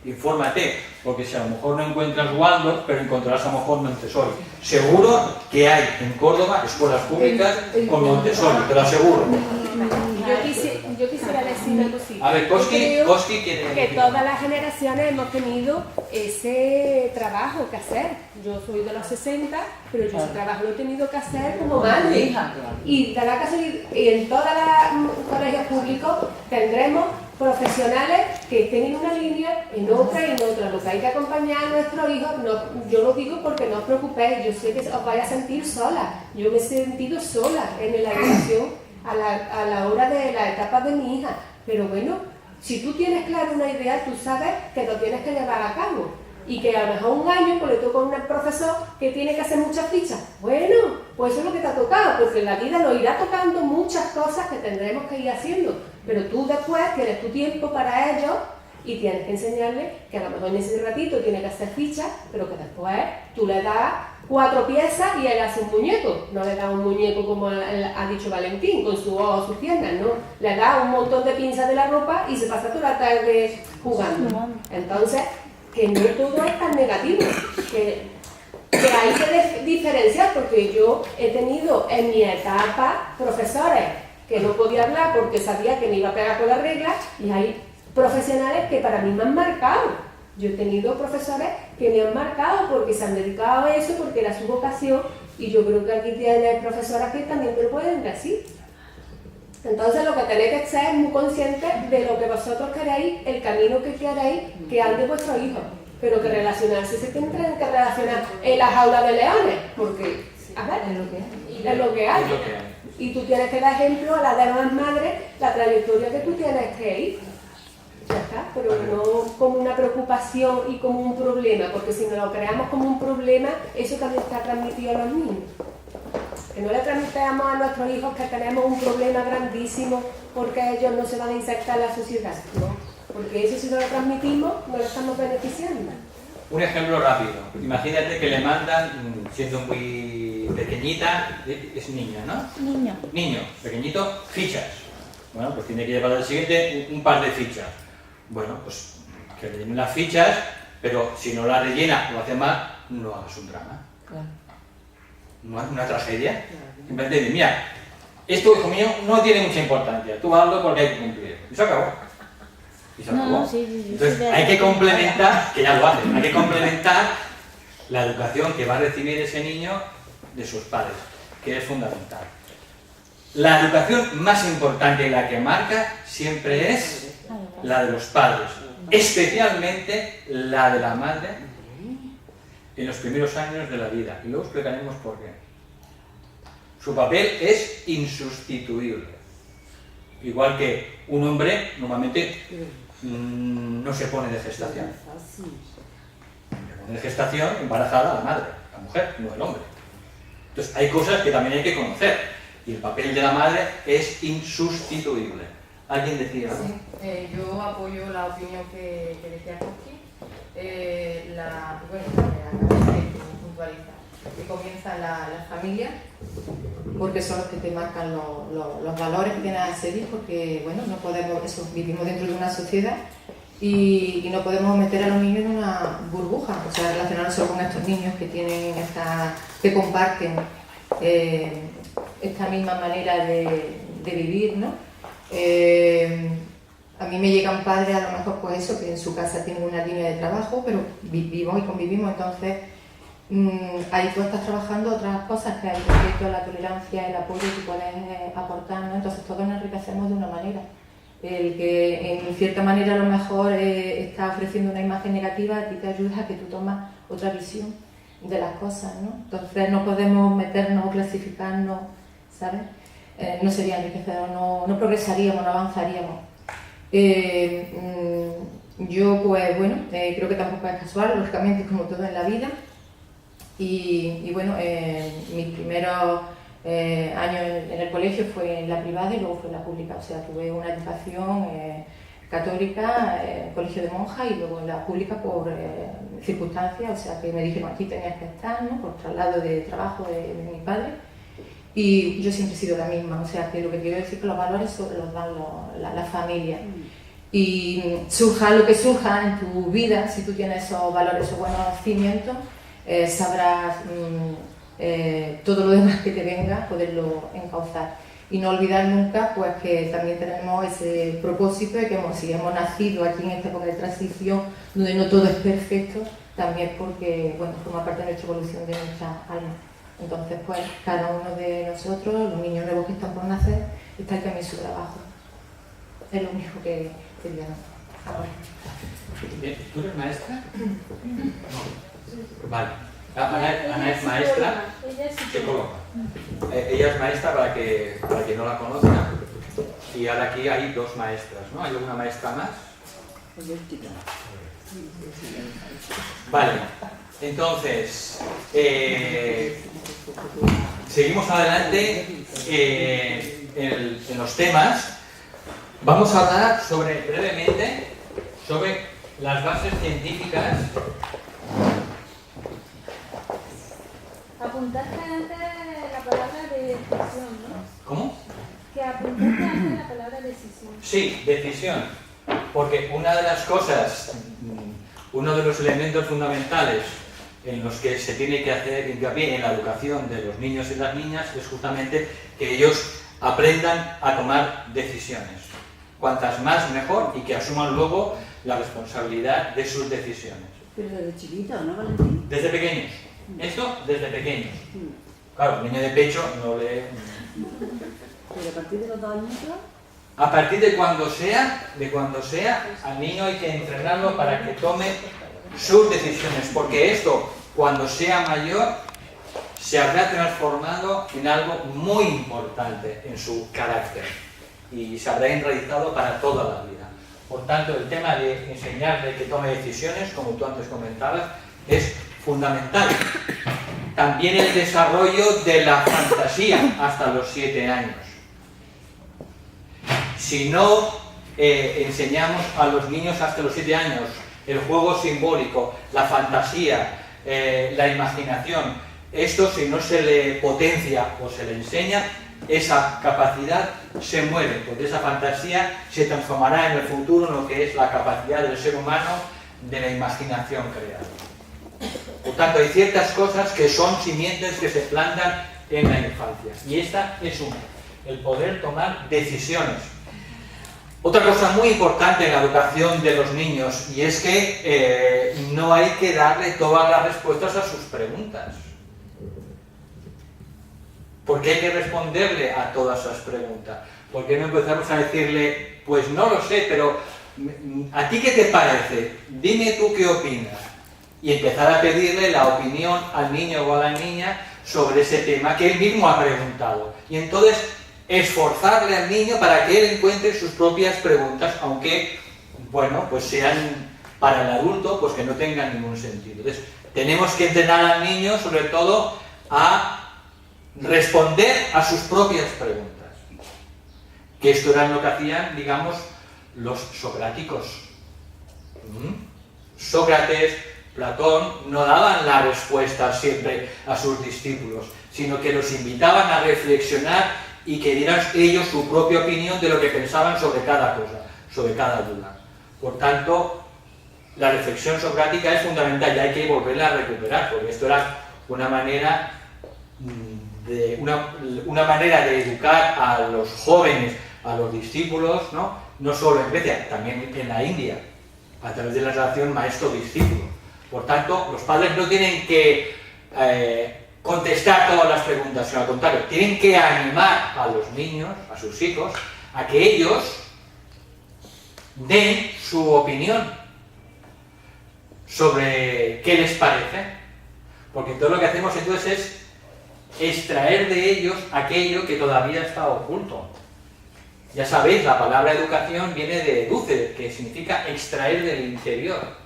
Speaker 2: Infórmate, porque si a lo mejor no encuentras Waldorf, pero encontrarás a lo mejor Montessori. Seguro que hay en Córdoba escuelas públicas con Montessori, te lo aseguro.
Speaker 13: Yo quisiera decir una cosita.
Speaker 2: A ver, Koski quiere...
Speaker 13: Que todas las generaciones hemos tenido ese trabajo que hacer. Yo soy de los 60, pero yo ese trabajo lo he tenido que hacer como madre. Y en todos los colegios públicos tendremos profesionales que estén en una línea, en otra y en otra. Lo que hay que acompañar a nuestros hijos, yo lo digo porque no os preocupéis, yo sé que os vais a sentir sola. Yo me he sentido sola en la educación a la hora de la etapa de mi hija. Pero bueno, si tú tienes claro una idea, tú sabes que lo tienes que llevar a cabo. Y que a lo mejor un año pues le toca a un profesor que tiene que hacer muchas fichas. Bueno, pues eso es lo que te ha tocado, porque en la vida nos irá tocando muchas cosas que tendremos que ir haciendo. Pero tú después tienes tu tiempo para ello y tienes que enseñarle que a lo mejor en ese ratito tiene que hacer fichas, pero que después tú le das 4 piezas y él hace un muñeco. No le das un muñeco como ha dicho Valentín, con su ojo, sus piernas, no. Le das un montón de pinzas de la ropa y se pasa toda la tarde jugando. Entonces, que no todo es tan negativo, que hay que diferenciar, porque yo he tenido en mi etapa profesores que no podía hablar porque sabía que me iba a pegar con la regla, y hay profesionales que para mí me han marcado. Yo he tenido profesores que me han marcado porque se han dedicado a eso, porque era su vocación, y yo creo que aquí tienen profesoras que también te lo pueden decir. Entonces lo que tenéis que ser es muy conscientes de lo que vosotros queréis, el camino que queréis que ande vuestros hijos, pero que relacionarse se tienen que relacionar en la jaula de leones, porque a ver, es lo que hay. Y tú tienes que dar ejemplo a las demás madres, la trayectoria que tú tienes que ir. Ya está, pero no como una preocupación y como un problema, porque si nos lo creamos como un problema, eso también está transmitido a los niños. Que no le transmitamos a nuestros hijos que tenemos un problema grandísimo porque ellos no se van a insertar en la sociedad, ¿no? Porque eso, si no lo transmitimos, no lo estamos beneficiando.
Speaker 2: Un ejemplo rápido. Imagínate que le mandan, siendo muy pequeñita, es niño, ¿no? Niño, pequeñito, fichas. Bueno, pues tiene que llevar al siguiente un par de fichas. Bueno, pues que rellene las fichas, pero si no la rellena o lo hace mal, no hagas un drama.
Speaker 6: Claro.
Speaker 2: No es una tragedia. Simplemente decir, mira, esto, hijo mío, no tiene mucha importancia. Tú hazlo porque hay que cumplir. Y se acabó. Y se acabó. Entonces hay que complementar, que ya lo hacen, hay que complementar la educación que va a recibir ese niño de sus padres, que es fundamental. La educación más importante y la que marca siempre es la de los padres, especialmente la de la madre en los primeros años de la vida, y luego explicaremos por qué. Su papel es insustituible. Igual que un hombre normalmente no se pone de gestación. Se pone de gestación embarazada la madre, la mujer, no el hombre. Entonces hay cosas que también hay que conocer, y el papel de la madre es insustituible. ¿Alguien decía algo?
Speaker 12: Sí, yo apoyo la opinión que decía Koski. Puntualiza que comienza la familia, porque son los que te marcan los valores que tienes que seguir, porque bueno, no podemos, vivimos dentro de una sociedad y no podemos meter a los niños en una burbuja, o sea, relacionarse con estos niños que tienen que comparten esta misma manera de vivir, ¿no? A mí me llega un padre, a lo mejor pues eso, que en su casa tiene una línea de trabajo, pero vivimos y convivimos, entonces ahí tú estás trabajando otras cosas, que hay respecto a la tolerancia, el apoyo que puedes aportar, ¿no? Entonces todos nos enriquecemos de una manera. El que en cierta manera a lo mejor está ofreciendo una imagen negativa, a ti te ayuda a que tú tomas otra visión de las cosas, ¿no? Entonces no podemos meternos o clasificarnos, ¿sabes? No sería enriquecedor, no progresaríamos, no avanzaríamos. Yo pues bueno, creo que tampoco es casual, lógicamente, como todo en la vida. Y bueno, mis primeros años en el colegio fue en la privada y luego fue en la pública, o sea, tuve una educación católica, colegio de monjas, y luego en la pública por circunstancias, o sea, que me dijeron aquí tenías que estar, ¿no? Por traslado de trabajo de mi padre. Y yo siempre he sido la misma, o sea, que lo que quiero decir es que los valores los dan la familia. Y surja lo que surja en tu vida, si tú tienes esos valores, esos buenos cimientos, sabrás todo lo demás que te venga, poderlo encauzar. Y no olvidar nunca pues, que también tenemos ese propósito de que si hemos nacido aquí en esta época de transición, donde no todo es perfecto, también porque bueno, forma parte de nuestra evolución, de nuestra alma. Entonces, pues cada uno de nosotros, los niños nuevos que están por nacer, está el camino de su trabajo. Es lo único que quería ahora.
Speaker 2: ¿Tú eres maestra? No. Vale. Ana es maestra, psicóloga. Ella es maestra para que no la conozca. Y ahora aquí hay dos maestras, ¿no? ¿Hay alguna maestra más? Vale. Entonces, seguimos adelante en los temas. Vamos a hablar brevemente sobre las bases científicas.
Speaker 3: Apuntaste antes la palabra de decisión, ¿no?
Speaker 2: ¿Cómo?
Speaker 3: Que apuntaste antes la palabra decisión.
Speaker 2: Sí, decisión. Porque una de las cosas, uno de los elementos fundamentales en los que se tiene que hacer hincapié en la educación de los niños y las niñas es justamente que ellos aprendan a tomar decisiones. Cuantas más mejor, y que asuman luego la responsabilidad de sus decisiones.
Speaker 11: Pero desde chiquito, ¿no, Valentín?
Speaker 2: Desde pequeños. Esto desde pequeños. Claro, un niño de pecho no lee...
Speaker 11: Pero a partir de los 2 añitos...
Speaker 2: A partir de cuando sea, al niño hay que entrenarlo para que tome sus decisiones, porque esto, cuando sea mayor, se habrá transformado en algo muy importante en su carácter y se habrá enraizado para toda la vida. Por tanto, el tema de enseñarle que tome decisiones, como tú antes comentabas, es fundamental. También el desarrollo de la fantasía hasta los 7 años. Si no enseñamos a los niños hasta los 7 años el juego simbólico, la fantasía, la imaginación, esto si no se le potencia o se le enseña, esa capacidad se muere, porque esa fantasía se transformará en el futuro en lo que es la capacidad del ser humano de la imaginación creada. Por tanto, hay ciertas cosas que son simientes que se plantan en la infancia, y esta es una, el poder tomar decisiones. Otra cosa muy importante en la educación de los niños, y es que no hay que darle todas las respuestas a sus preguntas. Porque hay que responderle a todas esas preguntas. ¿Por qué no empezamos a decirle, pues no lo sé, pero ¿a ti qué te parece? Dime tú qué opinas. Y empezar a pedirle la opinión al niño o a la niña sobre ese tema que él mismo ha preguntado. Y entonces esforzarle al niño para que él encuentre sus propias preguntas, aunque, bueno, pues sean para el adulto, pues que no tengan ningún sentido. Entonces, tenemos que entrenar al niño, sobre todo, a responder a sus propias preguntas. Que esto era lo que hacían, digamos, los socráticos. Sócrates, Platón, no daban la respuesta siempre a sus discípulos, sino que los invitaban a reflexionar y que dieran ellos su propia opinión de lo que pensaban sobre cada cosa, sobre cada duda. Por tanto, la reflexión socrática es fundamental y hay que volverla a recuperar, porque esto era una manera de educar a los jóvenes, a los discípulos, no solo en Grecia, también en la India, a través de la relación maestro-discípulo. Por tanto, los padres no tienen que contestar todas las preguntas, sino al contrario, tienen que animar a los niños, a sus hijos, a que ellos den su opinión sobre qué les parece, porque todo lo que hacemos entonces es extraer de ellos aquello que todavía está oculto. Ya sabéis, la palabra educación viene de educe, que significa extraer del interior.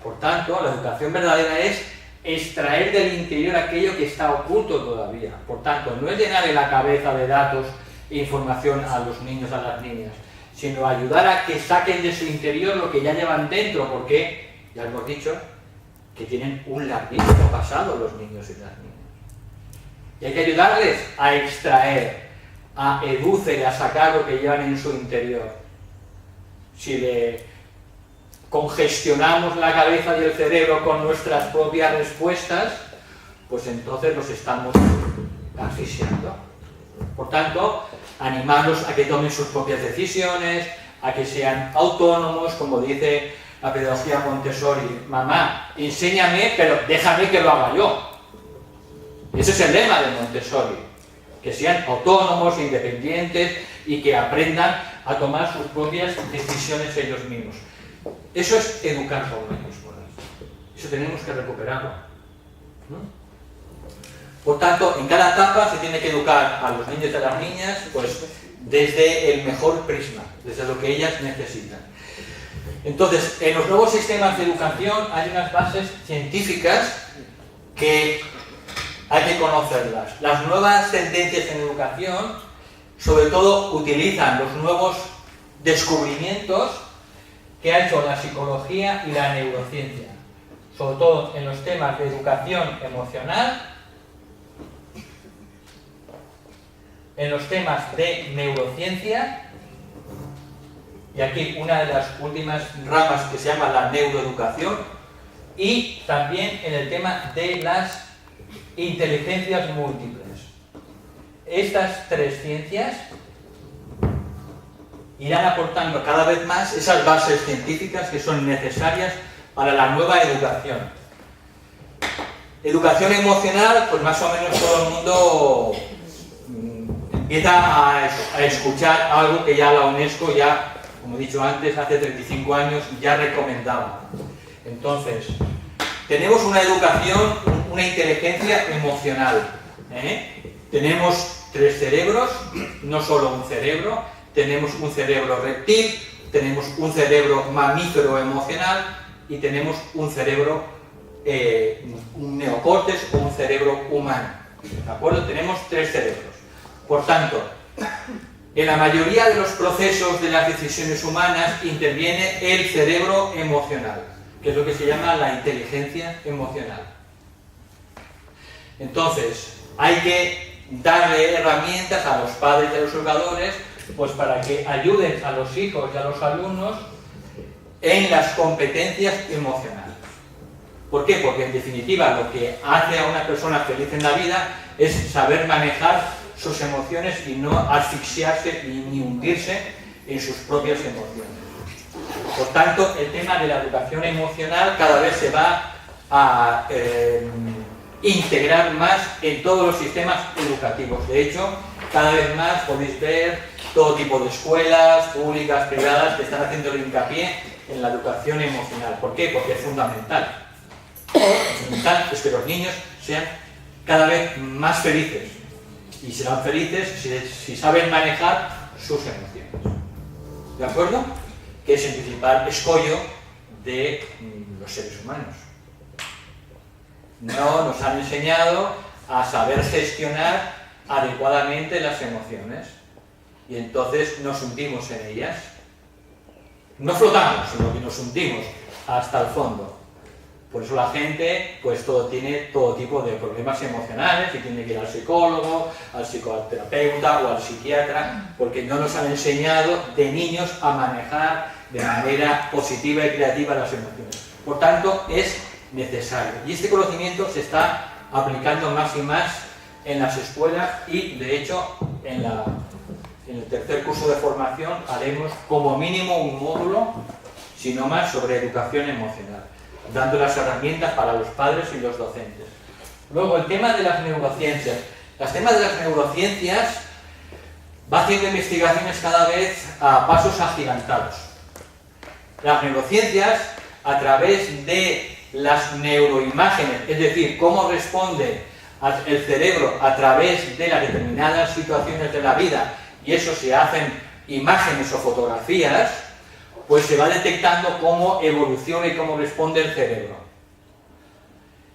Speaker 2: Por tanto, la educación verdadera es extraer del interior aquello que está oculto todavía. Por tanto, no es llenar la cabeza de datos e información a los niños, a las niñas, sino ayudar a que saquen de su interior lo que ya llevan dentro, porque ya hemos dicho que tienen un larguísimo pasado los niños y las niñas. Y hay que ayudarles a extraer, a educer, a sacar lo que llevan en su interior. Si le congestionamos la cabeza y el cerebro con nuestras propias respuestas, pues entonces los estamos asfixiando. Por tanto, animarlos a que tomen sus propias decisiones, a que sean autónomos, como dice la pedagogía Montessori: mamá, enséñame, pero déjame que lo haga yo. Ese es el lema de Montessori, que sean autónomos, independientes y que aprendan a tomar sus propias decisiones ellos mismos. Eso es educar con mayúsculas. Eso tenemos que recuperarlo. Por tanto, en cada etapa se tiene que educar a los niños y a las niñas pues, desde el mejor prisma, desde lo que ellas necesitan. Entonces, en los nuevos sistemas de educación hay unas bases científicas que hay que conocerlas. Las nuevas tendencias en educación, sobre todo, utilizan los nuevos descubrimientos que ha hecho la psicología y la neurociencia, sobre todo en los temas de educación emocional, en los temas de neurociencia, y aquí una de las últimas ramas que se llama la neuroeducación, y también en el tema de las inteligencias múltiples. Estas tres ciencias irán aportando cada vez más esas bases científicas que son necesarias para la nueva educación. Educación emocional, pues más o menos todo el mundo empieza a escuchar algo que ya la UNESCO, ya, como he dicho antes, hace 35 años ya recomendaba. Entonces, tenemos una educación, una inteligencia emocional. Tenemos tres cerebros, no solo un cerebro. Tenemos un cerebro reptil, tenemos un cerebro mamífero emocional y tenemos un cerebro, un neocórtex o un cerebro humano. ¿De acuerdo? Tenemos tres cerebros. Por tanto, en la mayoría de los procesos de las decisiones humanas interviene el cerebro emocional, que es lo que se llama la inteligencia emocional. Entonces, hay que darle herramientas a los padres y a los educadores pues para que ayuden a los hijos y a los alumnos en las competencias emocionales. ¿Por qué? Porque en definitiva lo que hace a una persona feliz en la vida es saber manejar sus emociones y no asfixiarse ni hundirse en sus propias emociones. Por tanto, el tema de la educación emocional cada vez se va a integrar más en todos los sistemas educativos. De hecho, cada vez más podéis ver todo tipo de escuelas, públicas, privadas, que están haciendo el hincapié en la educación emocional. ¿Por qué? Porque es fundamental. Lo fundamental es que los niños sean cada vez más felices. Y serán felices si saben manejar sus emociones. ¿De acuerdo? Que es el principal escollo de los seres humanos. No nos han enseñado a saber gestionar adecuadamente las emociones. Y entonces nos hundimos en ellas. No flotamos, sino que nos hundimos hasta el fondo. Por eso la gente pues tiene todo tipo de problemas emocionales y tiene que ir al psicólogo, al psicoterapeuta o al psiquiatra, porque no nos han enseñado de niños a manejar de manera positiva y creativa las emociones. Por tanto, es necesario. Y este conocimiento se está aplicando más y más en las escuelas y, de hecho, en el tercer curso de formación haremos como mínimo un módulo, si no más, sobre educación emocional, dando las herramientas para los padres y los docentes. Luego, el tema de las neurociencias. El tema de las neurociencias va haciendo investigaciones cada vez a pasos agigantados. Las neurociencias, a través de las neuroimágenes, es decir, cómo responde el cerebro a través de las determinadas situaciones de la vida, y eso se hacen imágenes o fotografías, pues se va detectando cómo evoluciona y cómo responde el cerebro.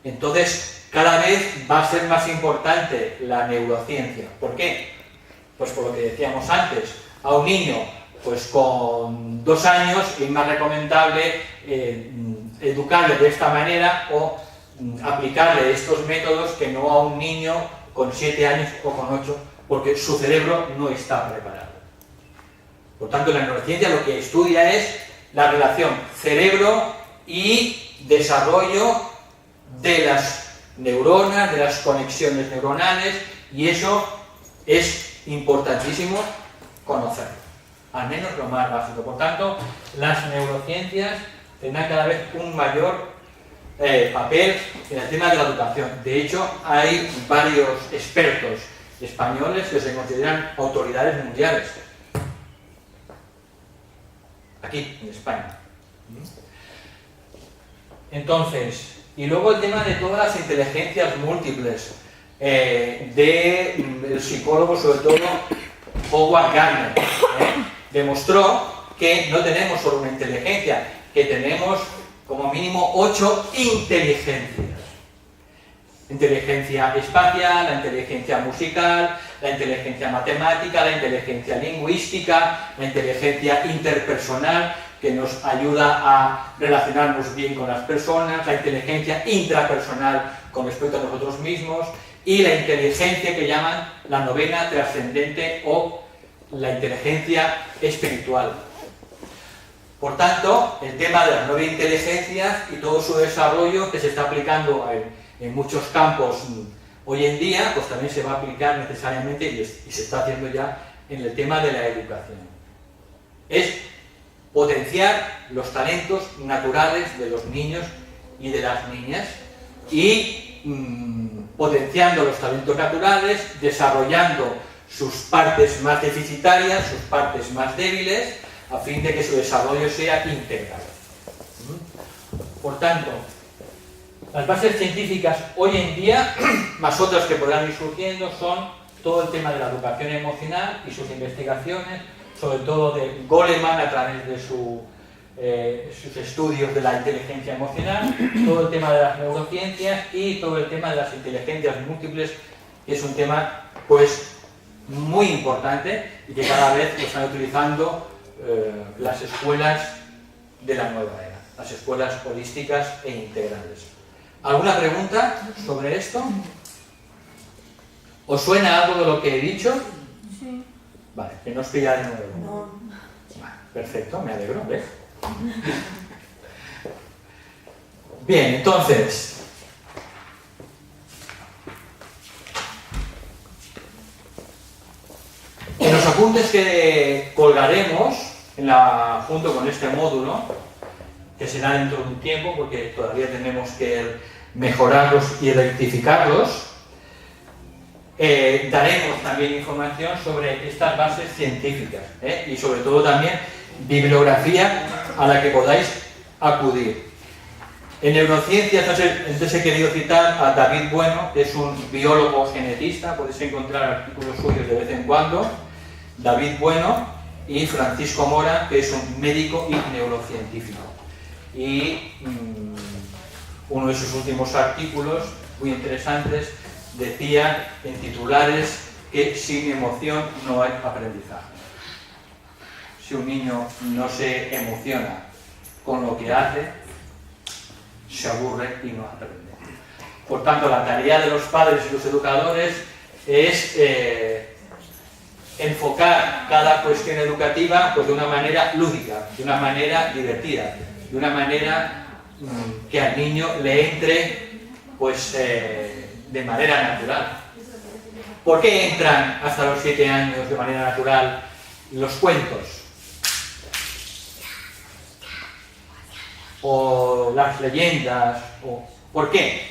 Speaker 2: Entonces, cada vez va a ser más importante la neurociencia. ¿Por qué? Pues por lo que decíamos antes, a un niño pues con 2 años es más recomendable educarle de esta manera o aplicarle estos métodos que no a un niño con 7 años o con 8, porque su cerebro no está preparado. Por tanto, la neurociencia lo que estudia es la relación cerebro y desarrollo de las neuronas, de las conexiones neuronales, y eso es importantísimo conocerlo, al menos lo más básico. Por tanto, las neurociencias tendrán cada vez un mayor papel en el tema de la educación. De hecho, hay varios expertos españoles que se consideran autoridades mundiales aquí en España. Entonces, y luego el tema de todas las inteligencias múltiples, del psicólogo, sobre todo Howard Gardner, demostró que no tenemos solo una inteligencia, que tenemos como mínimo 8 inteligencias. Inteligencia espacial, la inteligencia musical, la inteligencia matemática, la inteligencia lingüística, la inteligencia interpersonal, que nos ayuda a relacionarnos bien con las personas, la inteligencia intrapersonal con respecto a nosotros mismos, y la inteligencia que llaman la novena trascendente o la inteligencia espiritual. Por tanto, el tema de las 9 inteligencias y todo su desarrollo, que se está aplicando en muchos campos hoy en día, pues también se va a aplicar necesariamente, y se está haciendo ya, en el tema de la educación. Es potenciar los talentos naturales de los niños y de las niñas, y potenciando los talentos naturales, desarrollando sus partes más deficitarias, sus partes más débiles, a fin de que su desarrollo sea integral. Por tanto, las bases científicas hoy en día, más otras que podrán ir surgiendo, son todo el tema de la educación emocional y sus investigaciones, sobre todo de Goleman a través de sus estudios de la inteligencia emocional, todo el tema de las neurociencias y todo el tema de las inteligencias múltiples, que es un tema pues muy importante y que cada vez lo están utilizando las escuelas de la nueva era, las escuelas holísticas e integrales. ¿Alguna pregunta sobre esto? ¿Os suena algo de lo que he dicho?
Speaker 7: Sí.
Speaker 2: Vale, que no os pilla de nuevo.
Speaker 7: No.
Speaker 2: Vale, perfecto, me alegro, ¿ves? Bien, entonces, en los apuntes que colgaremos junto con este módulo, que será dentro de un tiempo, porque todavía tenemos que mejorarlos y rectificarlos, daremos también información sobre estas bases científicas, y sobre todo también bibliografía a la que podáis acudir. En neurociencias, entonces he querido citar a David Bueno, que es un biólogo genetista, podéis encontrar artículos suyos de vez en cuando, David Bueno, y Francisco Mora, que es un médico y neurocientífico. Y uno de sus últimos artículos, muy interesantes, decía en titulares que sin emoción no hay aprendizaje. Si un niño no se emociona con lo que hace, se aburre y no aprende. Por tanto, la tarea de los padres y los educadores es enfocar cada cuestión educativa pues, de una manera lúdica, de una manera divertida, de una manera que al niño le entre pues, de manera natural. ¿Por qué entran hasta los 7 años de manera natural los cuentos? O las leyendas, ¿por qué?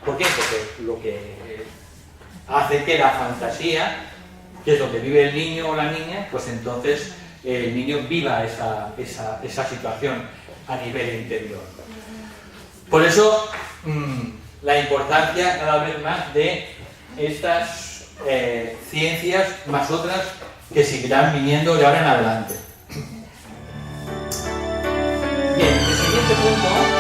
Speaker 2: ¿Por qué? Porque lo que hace que la fantasía, que es donde vive el niño o la niña, pues entonces el niño viva esa situación a nivel interior. Por eso la importancia cada vez más de estas ciencias, más otras que seguirán viniendo de ahora en adelante. Bien, el siguiente punto